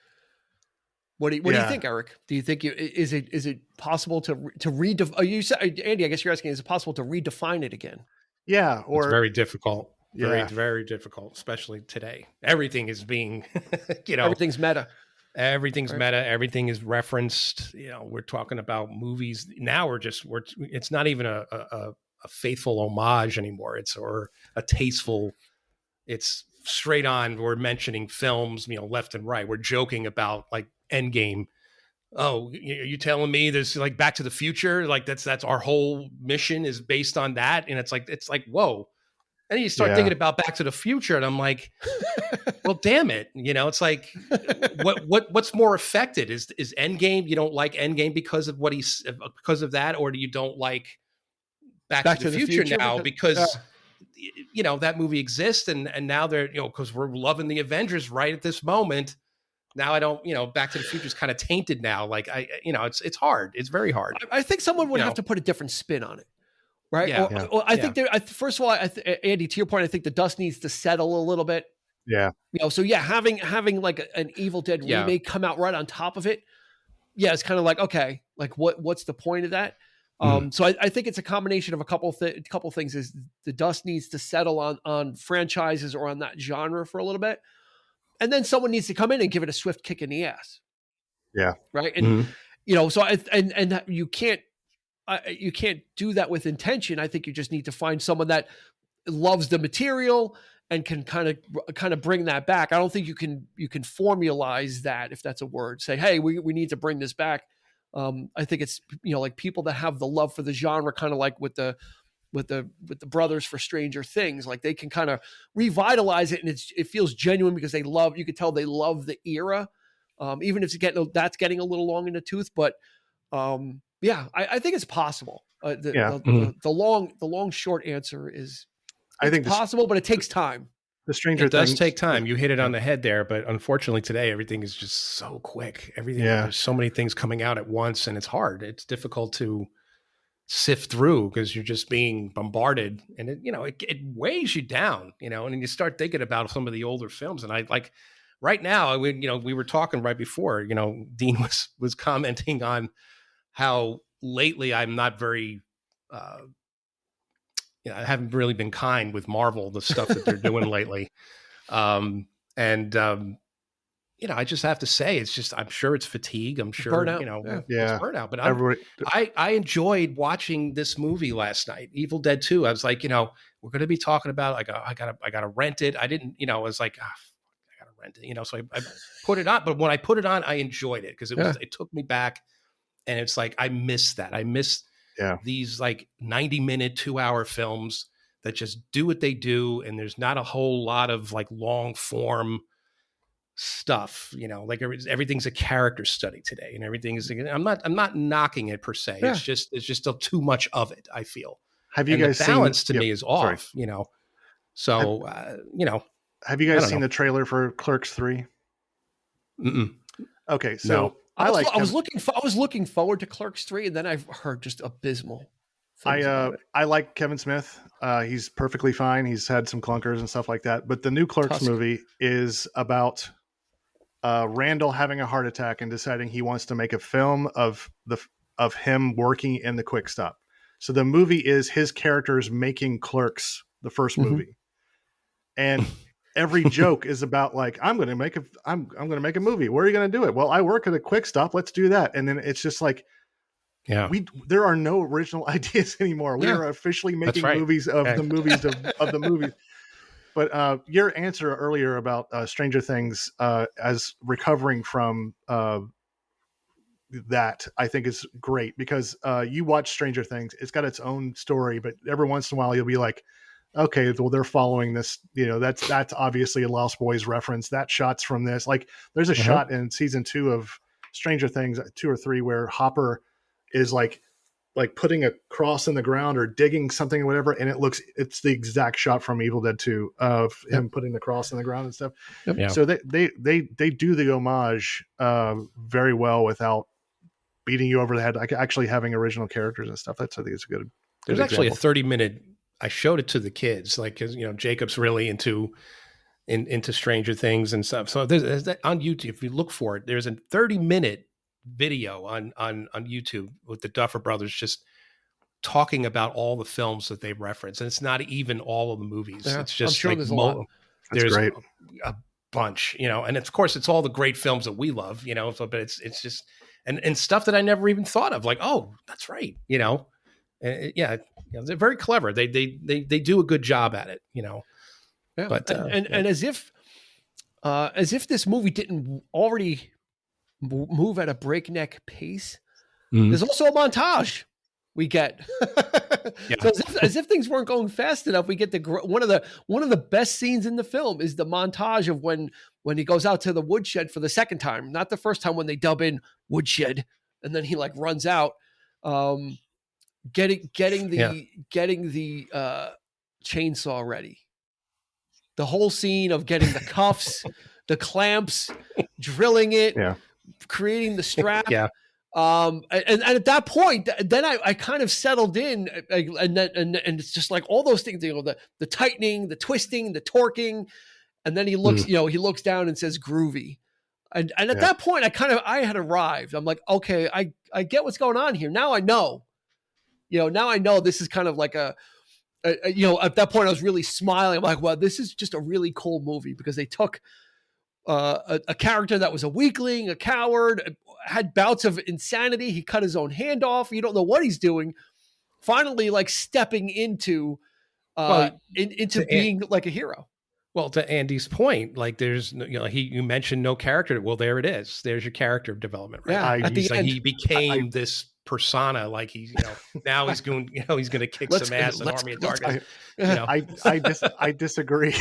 What do you think, Eric? Do you think is it possible to redefine? You said, Andy, I guess you're asking, is it possible to redefine it again? Yeah, it's very difficult. Very, very difficult, especially today. Everything is being, everything's meta. Everything's meta. Everything is referenced. We're talking about movies now. It's not even a faithful homage anymore. It's a tasteful. It's straight on. We're mentioning films, left and right. We're joking about like Endgame. Oh, you telling me there's like Back to the Future? Like that's our whole mission is based on that, and it's like whoa. And you start thinking about Back to the Future, and I'm like, well, damn it. It's like, what's more affected? Is Endgame? You don't like Endgame because of because of that, or do you don't like Back to the Future now because that movie exists, and now they're because we're loving the Avengers right at this moment. Now I don't, Back to the Future is kind of tainted now. Like it's hard. It's very hard. I think someone would have to put a different spin on it. Right. Yeah. I think first of all, Andy, to your point, I think the dust needs to settle a little bit. Yeah. So having like an Evil Dead remake come out right on top of it. Yeah. It's kind of like, okay, like what's the point of that? So I think it's a combination of a couple things. Is the dust needs to settle on franchises or on that genre for a little bit. And then someone needs to come in and give it a swift kick in the ass. Yeah. Right. And, so and you can't do that with intention. I think you just need to find someone that loves the material and can kind of bring that back. I don't think you can formalize that, if that's a word. Say, hey, we need to bring this back. I think it's like people that have the love for the genre, kind of like with the brothers for Stranger Things, like they can kind of revitalize it, and it feels genuine because you could tell they love the era, even if that's getting a little long in the tooth, but. I think it's possible. The long short answer is I think it's possible, but it takes time. The Stranger Things does take time. You hit it on the head there, but unfortunately today everything is just so quick. There's so many things coming out at once, and it's hard. It's difficult to sift through because you're just being bombarded, and it weighs you down. And then you start thinking about some of the older films, and I like right now. We were talking right before. Dean was commenting on how lately I'm not very, I haven't really been kind with Marvel, the stuff that they're doing lately. I just have to say, it's just, I'm sure it's fatigue. I'm sure, burnout. It's burnout, but I enjoyed watching this movie last night, Evil Dead 2. I was like, we're going to be talking about, like, I gotta rent it. I didn't, I was like, I gotta rent it, so I put it on, but when I put it on, I enjoyed it because it took me back. And it's like, I miss that. I miss these like 90-minute, 2-hour films that just do what they do. And there's not a whole lot of like long form stuff, like everything's a character study today, and everything is, I'm not knocking it per se. Yeah. It's just still too much of it, I feel. Have you guys the balance seen, to me is off, you know? So, you know, have you guys seen the trailer for Clerks 3? Mm-mm. Okay. So No. I was looking forward to Clerks 3, and then I've heard just abysmal things about it. I like Kevin Smith. He's perfectly fine. He's had some clunkers and stuff like that. But the new Clerks movie is about Randall having a heart attack and deciding he wants to make a film of him working in the Quick Stop. So the movie is his characters making Clerks, the first movie, and every joke is about like, I'm going to make a movie. Where are you going to do it? Well, I work at a Quick Stop. Let's do that. And then it's just like, there are no original ideas anymore. We are officially making movies of the movies of the movies. But your answer earlier about Stranger Things as recovering from that, I think is great, because you watch Stranger Things, it's got its own story, but every once in a while you'll be like, okay, well, they're following this, you know, that's obviously a Lost Boys reference. That shot's from this. Like, there's a shot in season 2 of Stranger Things, 2 or 3, where Hopper is like putting a cross in the ground or digging something or whatever, and it's the exact shot from Evil Dead 2 of him putting the cross in the ground and stuff. So they do the homage very well without beating you over the head, like actually having original characters and stuff. I think it's a good There's example. actually a 30-minute. I showed it to the kids, like, cause you know, Jacob's really into Stranger Things and stuff. So there's that on YouTube. If you look for it, there's a 30-minute video on YouTube with the Duffer Brothers just talking about all the films that they reference, and it's not even all of the movies. Yeah, it's just I'm sure like there's a lot. There's great. A bunch, you know, and of course it's all the great films that we love, you know. So, but it's just and stuff that I never even thought of, like, oh, that's right, you know. Yeah, you know, they're very clever. They do a good job at it, you know. Yeah. But and as if this movie didn't already move at a breakneck pace, there's also a montage we get. So as if things weren't going fast enough, we get one of the best scenes in the film is the montage of when he goes out to the woodshed for the second time, not the first time when they dub in woodshed, and then he like runs out. Getting the chainsaw ready. The whole scene of getting the cuffs, the clamps, drilling it, creating the strap. And at that point, then I kind of settled in, and it's just like all those things, you know, the tightening, the twisting, the torquing, and then he looks, you know, he looks down and says groovy. And at that point, I had arrived. I'm like, okay, I get what's going on here. Now I know. You know, now I know this is kind of like you know, at that point I was really smiling. I'm like, well, this is just a really cool movie, because they took a character that was a weakling, a coward, had bouts of insanity. He cut his own hand off. You don't know what he's doing. Finally, like stepping into being like a hero. Well, to Andy's point, like there's, you know, you mentioned no character. Well, there it is. There's your character development. Right? Yeah, he became this persona, like he's, you know, now he's going, you know, he's going to kick some ass in Army of Darkness. You know? I disagree.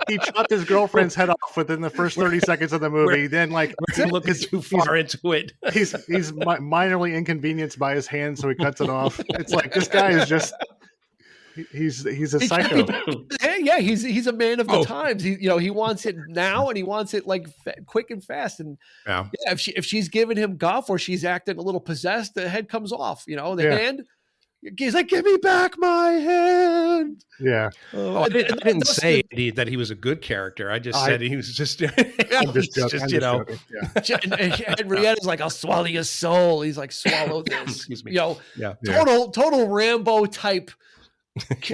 He chopped his girlfriend's head off within the first 30 seconds of the movie. Then, like, we're looking too far into it. He's minorly inconvenienced by his hand, so he cuts it off. It's like, this guy is just. He's a psycho. Yeah, he's a man of the times. He wants it now, and he wants it like quick and fast. And if she's giving him guff, or she's acting a little possessed, the head comes off. You know, the hand. He's like, "Give me back my hand." Yeah. I didn't say that he was a good character. I just said he was just. I'm just joking. Yeah. And Henrietta's like, "I'll swallow your soul." He's like, "Swallow this." Excuse me. You know, total Rambo type.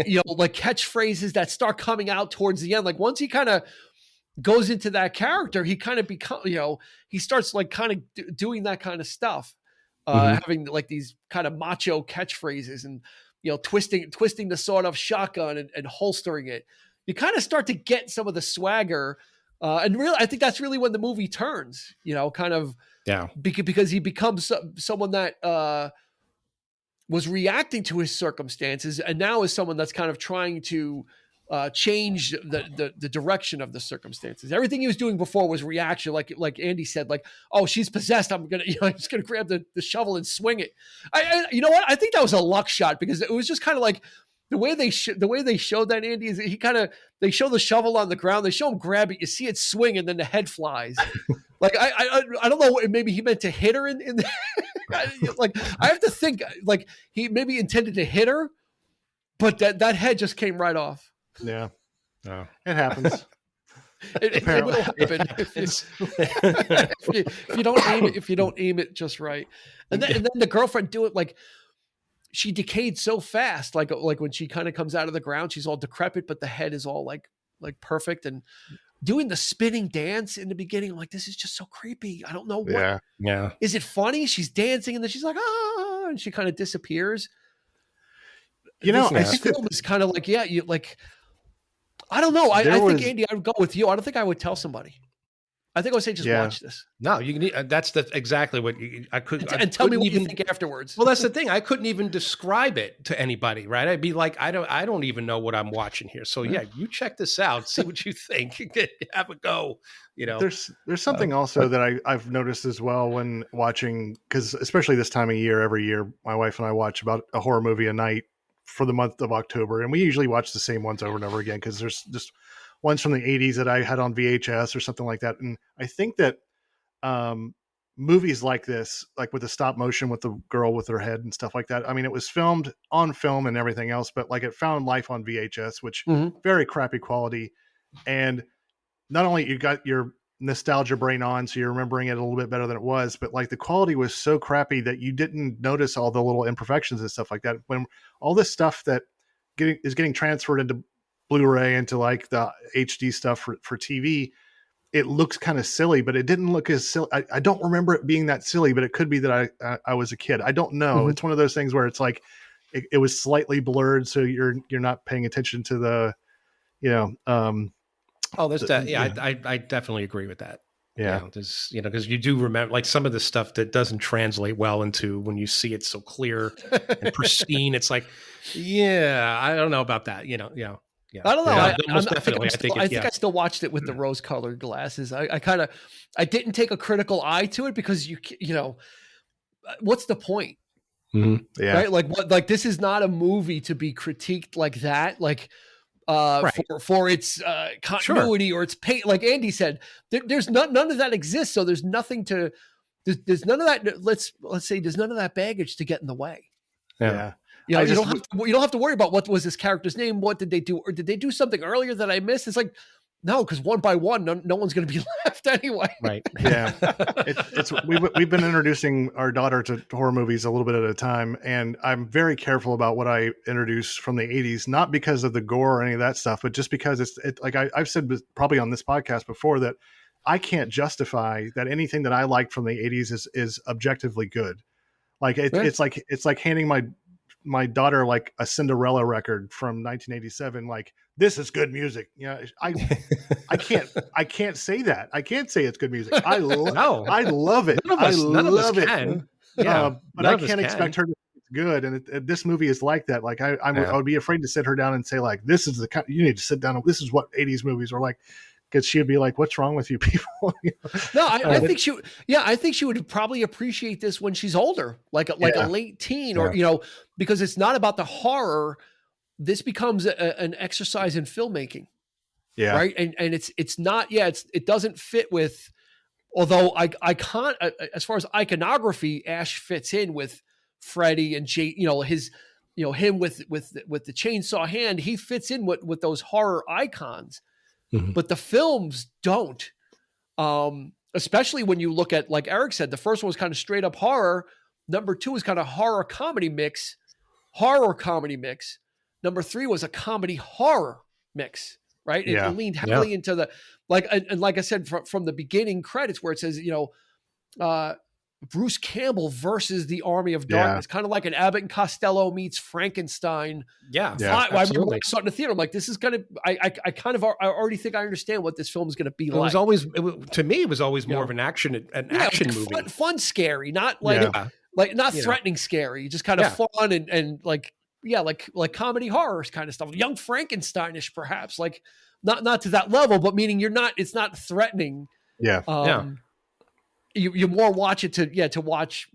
You know, like catchphrases that start coming out towards the end. Like once he kind of goes into that character, he kind of becomes, you know, he starts like kind of doing that kind of stuff, having like these kind of macho catchphrases, and, you know, twisting the sawed-off shotgun and holstering it. You kind of start to get some of the swagger, and really, I think that's really when the movie turns. You know, kind of because he becomes someone that. Was reacting to his circumstances, and now is someone that's kind of trying to change the direction of the circumstances. Everything he was doing before was reaction, like Andy said, like, oh, she's possessed. I'm just gonna grab the shovel and swing it. You know what? I think that was a luck shot because it was just kind of like the way they showed that, Andy, is they show the shovel on the ground, they show him grab it, you see it swing, and then the head flies. Like I don't know, maybe he meant to hit her in the, like I have to think like he maybe intended to hit her, but that head just came right off. Yeah, oh. It happens. It will happen if you don't aim it just right. And then the girlfriend do it like she decayed so fast, like when she kind of comes out of the ground, she's all decrepit, but the head is all like perfect. And doing the spinning dance in the beginning, I'm like, this is just so creepy. I don't know what. Yeah. Is it funny? She's dancing and then she's like, ah, and she kind of disappears. This film is kind of like, you like, I don't know. I think, Andy, I would go with you. I don't think I would tell somebody. I think I would say, just watch this. No, you need. That's exactly what I could. And tell me what you think afterwards. Well, that's the thing. I couldn't even describe it to anybody, right? I'd be like, I don't even know what I'm watching here. So yeah, you check this out, see what you think, have a go. There's something also that I've noticed as well when watching, because especially this time of year, every year, my wife and I watch about a horror movie a night for the month of October, and we usually watch the same ones over and over again because there's just ones from the 80s that I had on VHS or something like that. And I think that movies like this, like with the stop motion with the girl with her head and stuff like that, I mean, it was filmed on film and everything else, but like it found life on VHS, which very crappy quality. And not only you got your nostalgia brain on, so you're remembering it a little bit better than it was, but like the quality was so crappy that you didn't notice all the little imperfections and stuff like that. When all this stuff that is getting transferred into Blu-ray, into like the HD stuff for TV, it looks kind of silly, but it didn't look as silly. I don't remember it being that silly, but it could be that I was a kid. I don't know. It's one of those things where it's like it was slightly blurred, so you're not paying attention to the, there's that. Yeah, I definitely agree with that. Yeah, there's because you do remember like some of the stuff that doesn't translate well into when you see it so clear and pristine. It's like, I don't know about that. Yeah. I don't know. I think I still watched it with the rose-colored glasses. I didn't take a critical eye to it because what's the point? Mm-hmm. Yeah. Right. Like this is not a movie to be critiqued like that. Like for its continuity or its paint. Like Andy said, there's none of that exists. So there's nothing to. There's none of that. Let's say there's none of that baggage to get in the way. Yeah. You don't have to worry about what was this character's name. What did they do? Or did they do something earlier that I missed? It's like, no, because one by one, no one's going to be left anyway. Right. Yeah. We've been introducing our daughter to horror movies a little bit at a time. And I'm very careful about what I introduce from the 80s, not because of the gore or any of that stuff, but just because it's like I've said probably on this podcast before that I can't justify that anything that I liked from the 80s is objectively good. Like it's like handing my daughter like a Cinderella record from 1987. Like, this is good music. I can't say that. I can't say it's good music. I love it. None of us can. Yeah, but I can't expect her to think it's good. And this movie is like that. Like I would be afraid to sit her down and say like, this is the kind you need to sit down. This is what 80s movies are like. Because she would be like, "What's wrong with you people?" No, I think she. Yeah, I think she would probably appreciate this when she's older, like a late teen, or because it's not about the horror. This becomes an exercise in filmmaking. Yeah. Right. And it's not. Yeah. It doesn't fit with. Although I can't. As far as iconography, Ash fits in with Freddy and Jay. His. Him with the chainsaw hand. He fits in with those horror icons. Mm-hmm. But the films don't, especially when you look at, like Eric said, the first one was kind of straight up horror. Number 2 was kind of horror comedy mix. Number 3 was a comedy horror mix, right? It leaned heavily into the, like, and like I said, from the beginning credits where it says, Bruce Campbell versus the Army of Darkness, kind of like an Abbott and Costello meets Frankenstein. Yeah. I remember I saw it in the theater. I'm like, this is going to, I already think I understand what this film is going to be like. To me, it was always more of an action movie. Fun, scary, not like not threatening scary, just kind of fun and like, like comedy horror kind of stuff, Young Frankensteinish, perhaps, like not to that level, but meaning it's not threatening. Yeah. You more watch it to watch,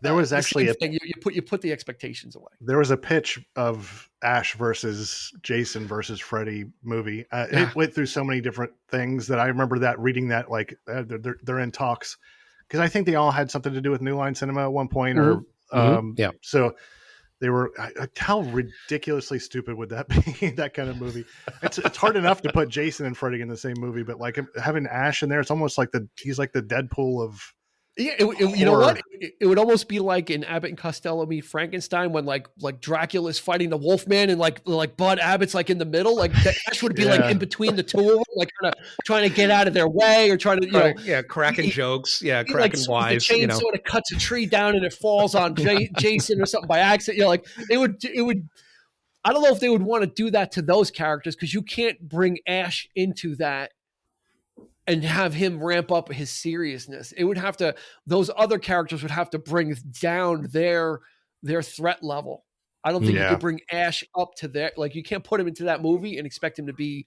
there was actually you put the expectations away. There was a pitch of Ash versus Jason versus Freddy movie. It went through so many different things that I remember reading that like they're in talks, because I think they all had something to do with New Line Cinema at one point, or so they were. How ridiculously stupid would that be? That kind of movie. It's hard enough to put Jason and Freddy in the same movie, but like having Ash in there, it's almost like he's like the Deadpool of. Yeah, you know what? It would almost be like in Abbott and Costello Meet Frankenstein, when like Dracula's fighting the Wolfman, and like Bud Abbott's like in the middle. Like Ash would be like in between the two of them, like kind of trying to get out of their way, or trying to cracking jokes, cracking like, wise. The chain sort of cuts a tree down and it falls on Jason or something by accident. Like it would. I don't know if they would want to do that to those characters, because you can't bring Ash into that and have him ramp up his seriousness. It would have to, those other characters would have to bring down their threat level. I don't think you could bring Ash up to that. Like, you can't put him into that movie and expect him to be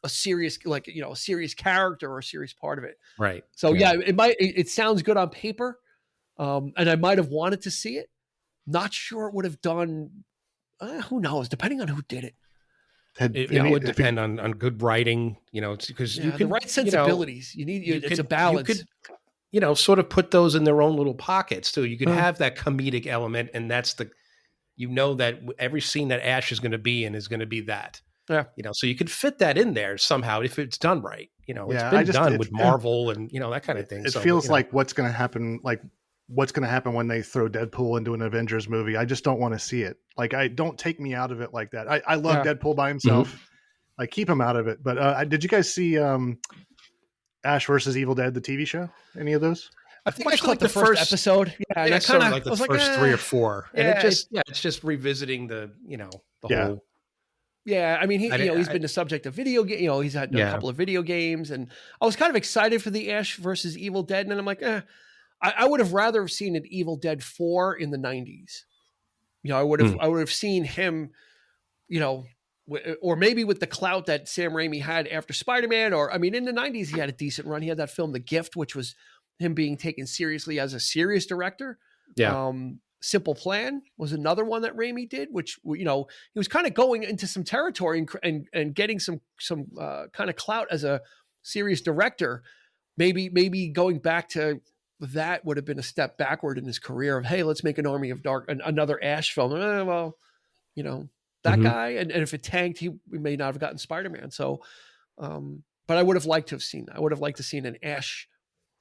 a serious, like, a serious character or a serious part of it. Right. So it sounds good on paper. And I might've wanted to see it. Not sure it would have done, who knows, depending on who did it. It would depend on good writing, because you can the right sensibilities. It's a balance. You could, sort of put those in their own little pockets too. You could have that comedic element, and that's that every scene that Ash is going to be in is going to be that. Yeah. So you could fit that in there somehow if it's done right. It's been done with Marvel and that kind of thing. It feels like what's going to happen, when they throw Deadpool into an Avengers movie. I just don't want to see it. Like, don't take me out of it like that. I love Deadpool by himself. Mm-hmm. Like, keep him out of it. But did you guys see Ash versus Evil Dead, the TV show? Any of those? I think I caught the first episode. Yeah, I kind of like the first 3 or 4. And it's just revisiting the whole. Yeah, I mean, he's been the subject of video game. He's had a couple of video games, and I was kind of excited for the Ash versus Evil Dead, and then I'm like, I would have rather have seen an Evil Dead 4 in the 90s. I would have seen him, or maybe with the clout that Sam Raimi had after Spider-Man, or, I mean, in the 90s, he had a decent run. He had that film, The Gift, which was him being taken seriously as a serious director. Yeah. Simple Plan was another one that Raimi did, which, he was kind of going into some territory and getting some kind of clout as a serious director. Maybe going back to that would have been a step backward in his career of, hey, let's make an Army of Dark, another Ash film. That guy. And if it tanked, we may not have gotten Spider-Man. So, but I would have liked to have seen that. I would have liked to seen an Ash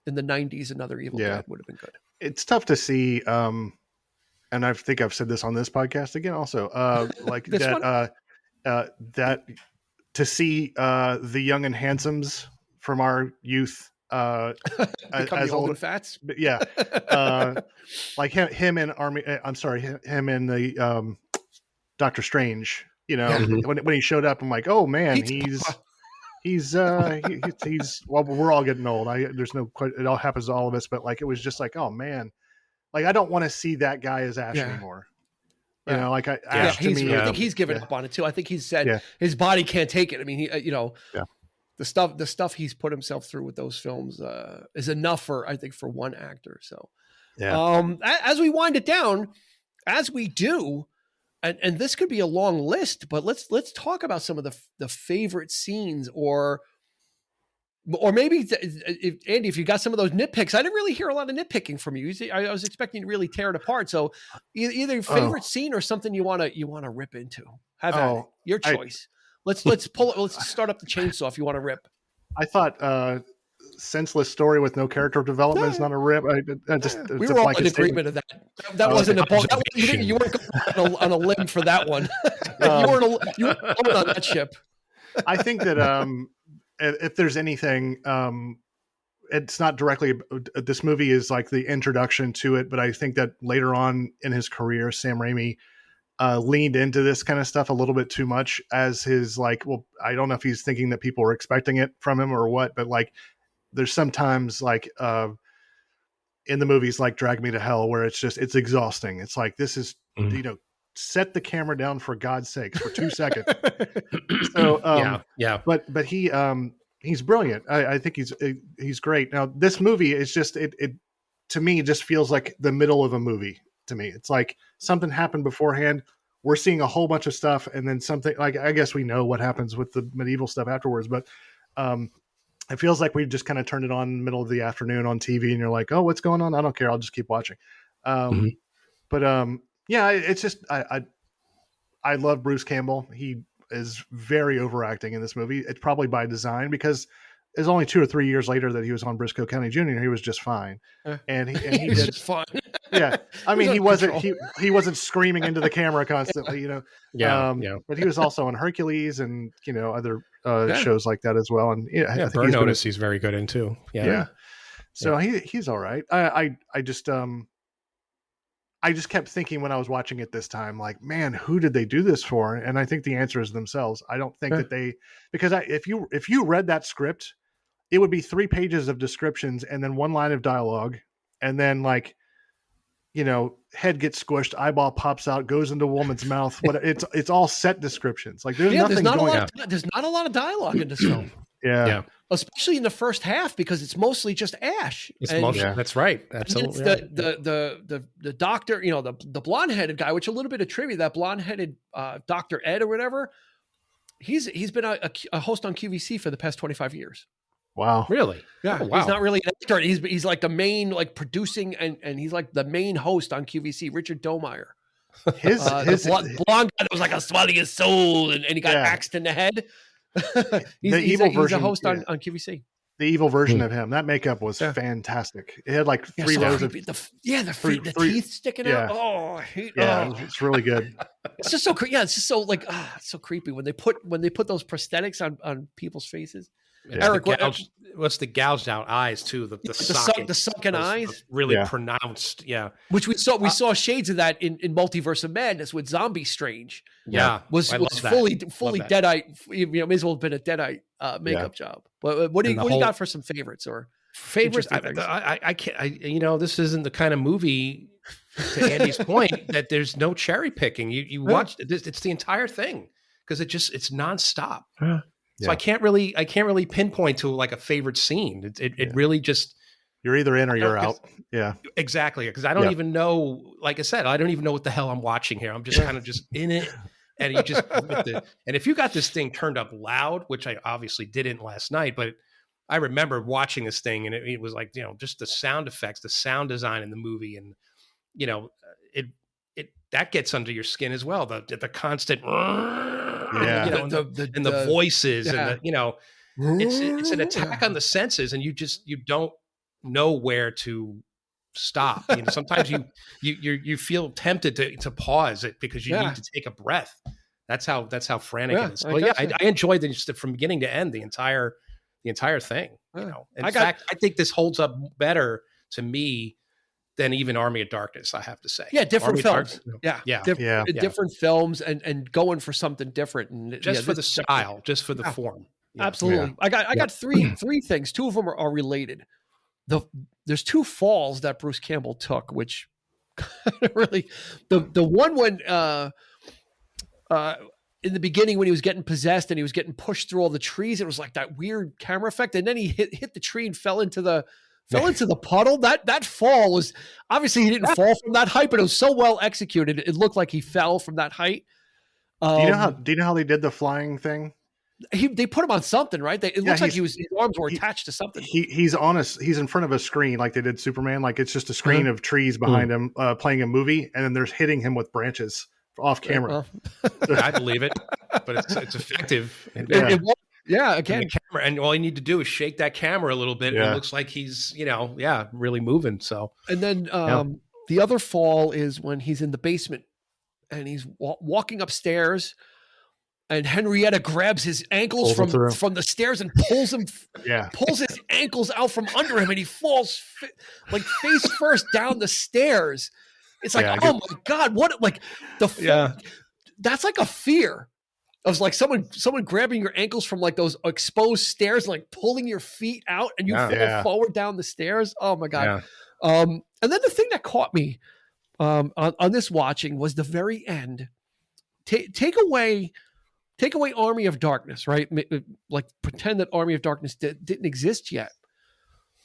in the 90s, another Evil Dead would have been good. It's tough to see. And I think I've said this on this podcast again, also, like that to see the Young and Handsomes from our youth, as old and fats, like him in him in the Doctor Strange. When he showed up, I'm like, oh man, he's well, we're all getting old. There's no quite, it all happens to all of us, but like, it was just like, oh man, like, I don't want to see that guy as Ash anymore. Ash to me, I think he's given up on it too. I think he's said his body can't take it. I mean, the stuff he's put himself through with those films is enough for one actor. So, as we wind it down, as we do, and this could be a long list, but let's talk about some of the favorite scenes, or maybe Andy, if you got some of those nitpicks. I didn't really hear a lot of nitpicking from you. I was expecting to really tear it apart. So either favorite scene or something you want to rip into. Have at it. Your choice. Let's start up the chainsaw if you want to rip. I thought senseless story with no character development is not a rip. We were all in agreement of that. That wasn't a ball. You weren't going on a limb for that one. You weren't on that ship. I think that if there's anything, it's not directly, this movie is like the introduction to it, but I think that later on in his career, Sam Raimi leaned into this kind of stuff a little bit too much as his, like, well, I don't know if he's thinking that people are expecting it from him or what, but like, there's sometimes like in the movies like Drag Me to Hell, where it's exhausting. It's like, this is, set the camera down for God's sakes for 2 seconds. So but he's brilliant. I think he's great. Now this movie is just it to me just feels like the middle of a movie to me. It's like something happened beforehand. We're seeing a whole bunch of stuff, and then something like, I guess we know what happens with the medieval stuff afterwards, but it feels like we just kind of turned it on in the middle of the afternoon on TV, and you're like, oh, what's going on? I don't care. I'll just keep watching. But yeah, it's just, I love Bruce Campbell. He is very overacting in this movie. It's probably by design, because it's only 2 or 3 years later that he was on Briscoe County Jr. He was just fine. And he was did just fine. Yeah. I mean, he wasn't screaming into the camera constantly, but he was also on Hercules and, other shows like that as well. And I think Burn Notice he's very good in too. Yeah. So he's all right. I just kept thinking when I was watching it this time, like, man, who did they do this for? And I think the answer is themselves. I don't think that because if you read that script, it would be 3 pages of descriptions and then 1 line of dialogue. And then head gets squished, eyeball pops out, goes into a woman's mouth. But it's all set descriptions. Like there's nothing going on. There's not a lot of dialogue in this film. Yeah. Especially in the first half, because it's mostly just Ash. That's right. Absolutely. The doctor, the blonde-headed guy, which a little bit of trivia, that blonde-headed Dr. Ed or whatever, he's been a host on QVC for the past 25 years. Wow. Really? Yeah. Oh, wow. He's not really an actor. He's like the main, producing, and he's like the main host on QVC, Richard Domeyer. His blonde guy that was like a swallowing his soul, and he got axed in the head. he's a host on QVC. The evil version of him. That makeup was fantastic. It had like 3 rows of the teeth sticking out. Oh, I hate. It's really good. It's just so it's just so it's so creepy when they put those prosthetics on people's faces. Yeah. Eric, what's the gouged out eyes too? The sunken eyes, really pronounced. Yeah, which we saw shades of that in Multiverse of Madness with Zombie Strange. Yeah, was fully Deadite. May as well have been a Deadite makeup job. But what do you got for some favorites or favorites? I can't. This isn't the kind of movie. To Andy's point, that there's no cherry picking. You watch this; it's the entire thing because it's nonstop. Yeah. So I can't really pinpoint to like a favorite scene. It really just, you're either in or you're out. Yeah, exactly. Because I don't even know. Like I said, I don't even know what the hell I'm watching here. I'm just kind of just in it, and you just and if you got this thing turned up loud, which I obviously didn't last night, but I remember watching this thing and it was like just the sound effects, the sound design in the movie, and it that gets under your skin as well. The constant. And the voices and it's an attack on the senses, and you don't know where to stop. Sometimes you feel tempted to pause it because you need to take a breath. That's how frantic it is. Well, I enjoyed this from beginning to end, the entire thing. In fact, I think this holds up better to me than even Army of Darkness, I have to say. Yeah, different films. Different films and going for something different. And just for the style, just for the form. Yeah. Absolutely. Yeah. I got three things. 2 of them are related. There's 2 falls that Bruce Campbell took, which really the one when in the beginning when he was getting possessed and he was getting pushed through all the trees, it was like that weird camera effect, and then he hit the tree and fell into the puddle. That fall was obviously, he didn't fall from that height, but it was so well executed. It looked like he fell from that height. Do you know how they did the flying thing? They put him on something, right? It looks like his arms were attached to something. He's in front of a screen like they did Superman. Like it's just a screen of trees behind him playing a movie, and then there's hitting him with branches off camera. I believe it, but it's effective. Again, the camera, and all you need to do is shake that camera a little bit. And it looks like he's, really moving. So, and then the other fall is when he's in the basement and he's walking upstairs, and Henrietta grabs his ankles from the stairs and pulls his ankles out from under him, and he falls like face first down the stairs. It's like, oh my God, what that's like a fear. It was like someone grabbing your ankles from like those exposed stairs, like pulling your feet out, and you fall forward down the stairs. Oh my God. Yeah. And then the thing that caught me on this watching was the very end. Take away Army of Darkness, right? Like pretend that Army of Darkness didn't exist yet.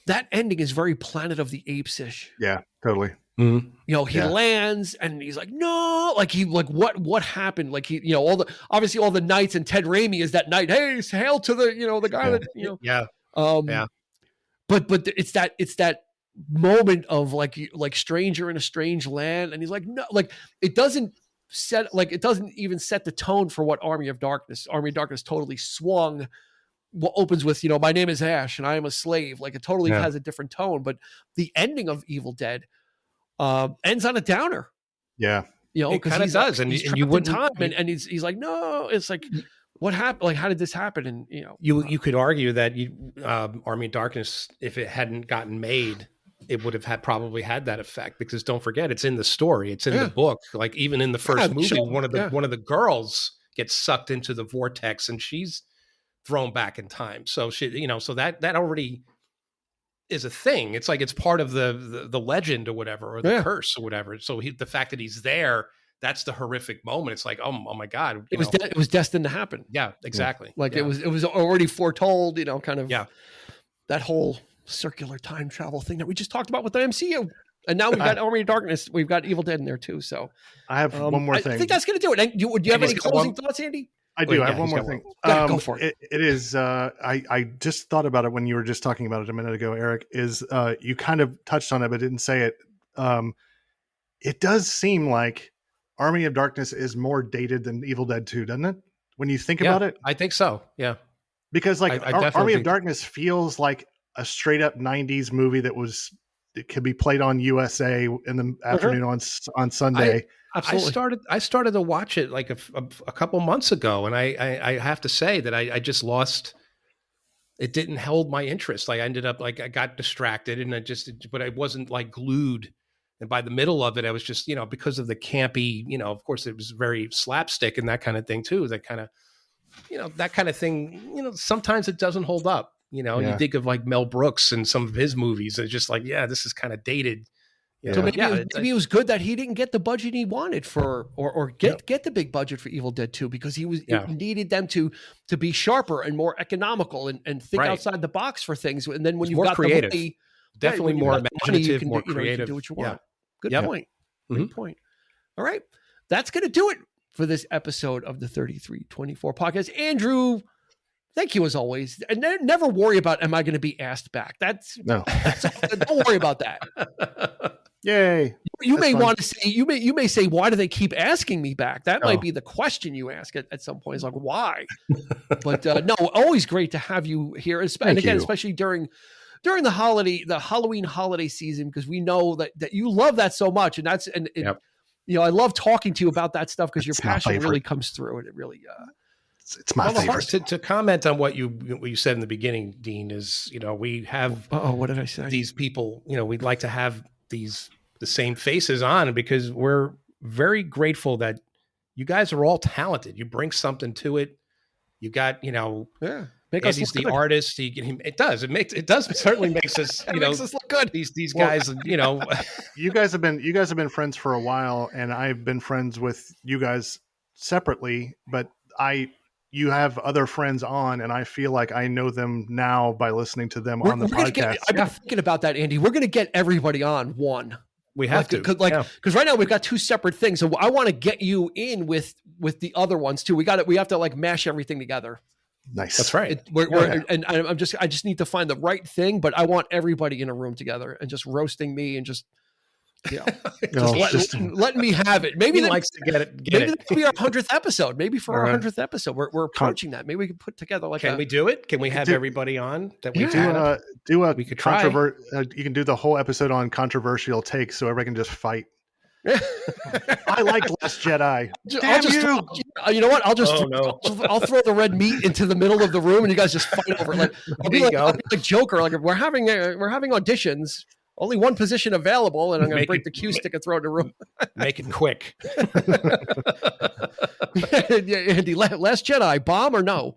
That ending is very Planet of the Apes-ish. Yeah, totally. Mm-hmm. You know, he lands and he's like, no, like what happened? Like he, you know, all the knights, and Ted Raimi is that knight. Hey, hail to the, you know, the guy that, you know, But it's that moment of like stranger in a strange land, and he's like, no, like it doesn't even set the tone for what Army of Darkness totally swung. What opens with, you know, my name is Ash and I am a slave. Like it totally has a different tone, but the ending of Evil Dead ends on a downer. Yeah. You know, it kind of does. And you wouldn't time and he's like, no, it's like, what happened? Like, how did this happen? And, you know, you could argue that Army of Darkness, if it hadn't gotten made, it would have probably had that effect, because don't forget, it's in the story. It's in the book. Like even in the first movie, one of the girls gets sucked into the vortex and she's thrown back in time. So she, you know, so that already is a thing. It's like, it's part of the legend or whatever, or the curse or whatever. So the fact that he's there, that's the horrific moment. It's like, oh my God, it was destined to happen. Yeah, exactly. Like it was already foretold, you know, kind of that whole circular time travel thing that we just talked about with the MCU. And now we've got Army of Darkness. We've got Evil Dead in there too. So I have one more thing. I think that's going to do it. Do you have any closing thoughts, Andy? I do. I have one more thing. Go for it. It is. I just thought about it when you were just talking about it a minute ago, Eric. Is you kind of touched on it, but didn't say it. It does seem like Army of Darkness is more dated than Evil Dead 2, doesn't it? When you think about it, I think so. Yeah, because like Army of Darkness feels like a straight up 90s movie it could be played on USA in the afternoon on Sunday. Absolutely. I started to watch it like a couple months ago, and I have to say that I just lost. It didn't hold my interest. Like I ended up I got distracted, and but I wasn't like glued. And by the middle of it, I was just, you know, because of the campy, you know, of course it was very slapstick and that kind of thing too. That kind of, you know, that kind of thing. You know, sometimes it doesn't hold up. You know, you think of like Mel Brooks and some of his movies. It's just like, this is kind of dated. So maybe it was good that he didn't get the budget he wanted for, or get the big budget for Evil Dead 2, because he needed them to be sharper and more economical and think outside the box for things. And then when you've got creative, the money, definitely more imaginative, more creative, you can do what you want. Yeah. Good point. Good point. All right, that's going to do it for this episode of the 3324 podcast. Andrew, thank you as always. And never worry about, am I going to be asked back? Don't worry about that. Yay. You may want to say, you may say, why do they keep asking me back? That might be the question you ask at some point. It's like, why? But no, always great to have you here. And again, especially during the Halloween holiday season, because we know that you love that so much. And you know, I love talking to you about that stuff, because your passion really comes through, and it really, it's my favorite. To comment on what you said in the beginning, Dean, is, you know, we have, what did I say? These people, you know, we'd like to have the same faces on, because we're very grateful that you guys are all talented. You bring something to it. You got, you know, Andy's the artist. It does certainly makes us, you know, makes us look good. These guys, you know, you guys have been friends for a while, and I've been friends with you guys separately, but you have other friends on, and I feel like I know them now by listening to them on the podcast. I've been thinking about that, Andy. We're going to get everybody on one. We have to, because right now we've got two separate things. So I want to get you in with the other ones too. We have to like mash everything together. Nice. That's right. And I just need to find the right thing, but I want everybody in a room together and just roasting me and just, you know, letting me have it. Maybe he likes to get it. Maybe that'll be our 100th episode. Maybe for our 100th episode, we're approaching that. Maybe we can put together Can we do it? Can we have everybody on that we've we could try. You can do the whole episode on controversial takes, so everybody can just fight. I like Last Jedi. You know what? I'll throw the red meat into the middle of the room, and you guys just fight over it. Like I'll be like Joker. Like we're having auditions. Only one position available, and I'm going to break the cue stick and throw it in the room. Make it quick. Andy, Last Jedi, bomb or no?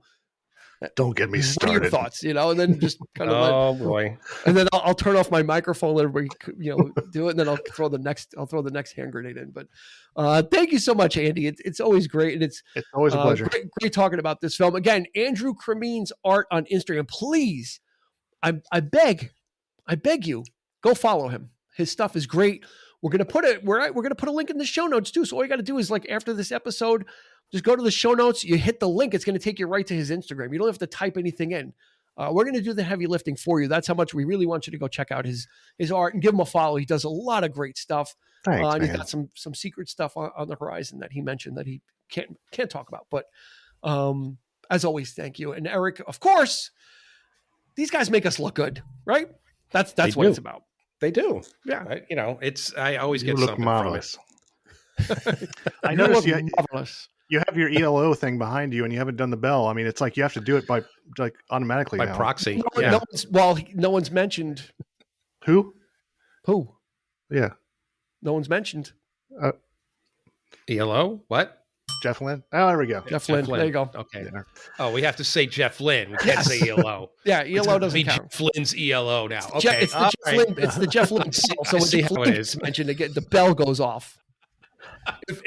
Don't get me What are started. your thoughts? And then just kind of Oh boy. And then I'll turn off my microphone, let everybody do it, and then I'll throw the next hand grenade in. But thank you so much, Andy. It's always great, and it's always a pleasure. Great talking about this film. Again, Andrew Cremeen's art on Instagram. Please, I beg you, go follow him. His stuff is great. We're gonna put a link in the show notes too. So all you got to do is, like, after this episode, just go to the show notes. You hit the link. It's going to take you right to his Instagram. You don't have to type anything in. We're going to do the heavy lifting for you. That's how much we really want you to go check out his art and give him a follow. He does a lot of great stuff. Thanks, and he's man. got some secret stuff on the horizon that he mentioned that he can't talk about. But as always, thank you. And Eric, of course, these guys make us look good, right? That's what it's about. They do. Yeah. I always You get look something marvelous. from it. I noticed marvelous. you have your ELO thing behind you, and you haven't done the bell. I mean, it's like you have to do it by automatically By now. proxy. No one's mentioned. Who? Yeah. No one's mentioned. ELO? What? Jeff Lynne. Oh, there we go. Jeff Lynne. There you go. Okay. Yeah. Oh, we have to say Jeff Lynne. We can't say ELO. Yeah, ELO doesn't Be count. Jeff Lynn's ELO now. Okay. It's the Jeff Lynne bell. So when see Jeff how Lynne it is. is mentioned, again, the bell goes off.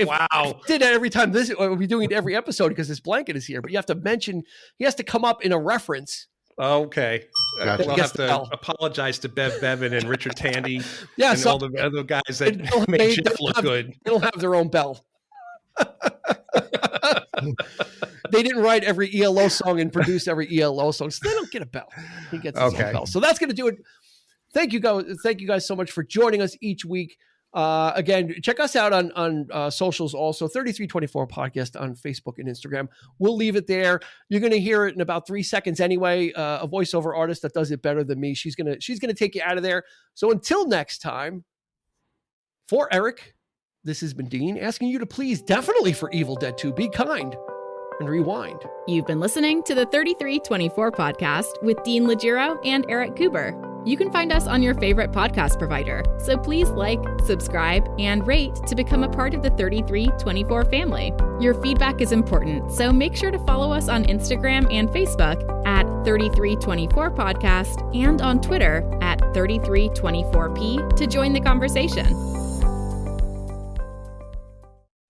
Wow. If did that every time. We'll be doing it every episode because this blanket is here. But you have to mention. He has to come up in a reference. Okay. Gotcha. We'll Guess have the to bell. apologize to Bev Bevan and Richard Tandy Yeah, and so all the other guys They'll that make Jeff look good. They'll have their own bell. They didn't write every ELO song and produce every ELO song, so they don't get a bell. He gets his own bell. So that's going to do it. Thank you guys so much for joining us each week. Again, check us out on socials also, 3324 Podcast on Facebook and Instagram. We'll leave it there. You're going to hear it in about 3 seconds anyway. A voiceover artist that does it better than me. She's going to take you out of there. So until next time, for Eric, this has been Dean asking you to please, definitely for Evil Dead 2, be kind and rewind. You've been listening to the 3324 Podcast with Dean Legiro and Eric Kuber. You can find us on your favorite podcast provider, so please like, subscribe, and rate to become a part of the 3324 family. Your feedback is important, so make sure to follow us on Instagram and Facebook at 3324 Podcast and on Twitter at 3324P to join the conversation.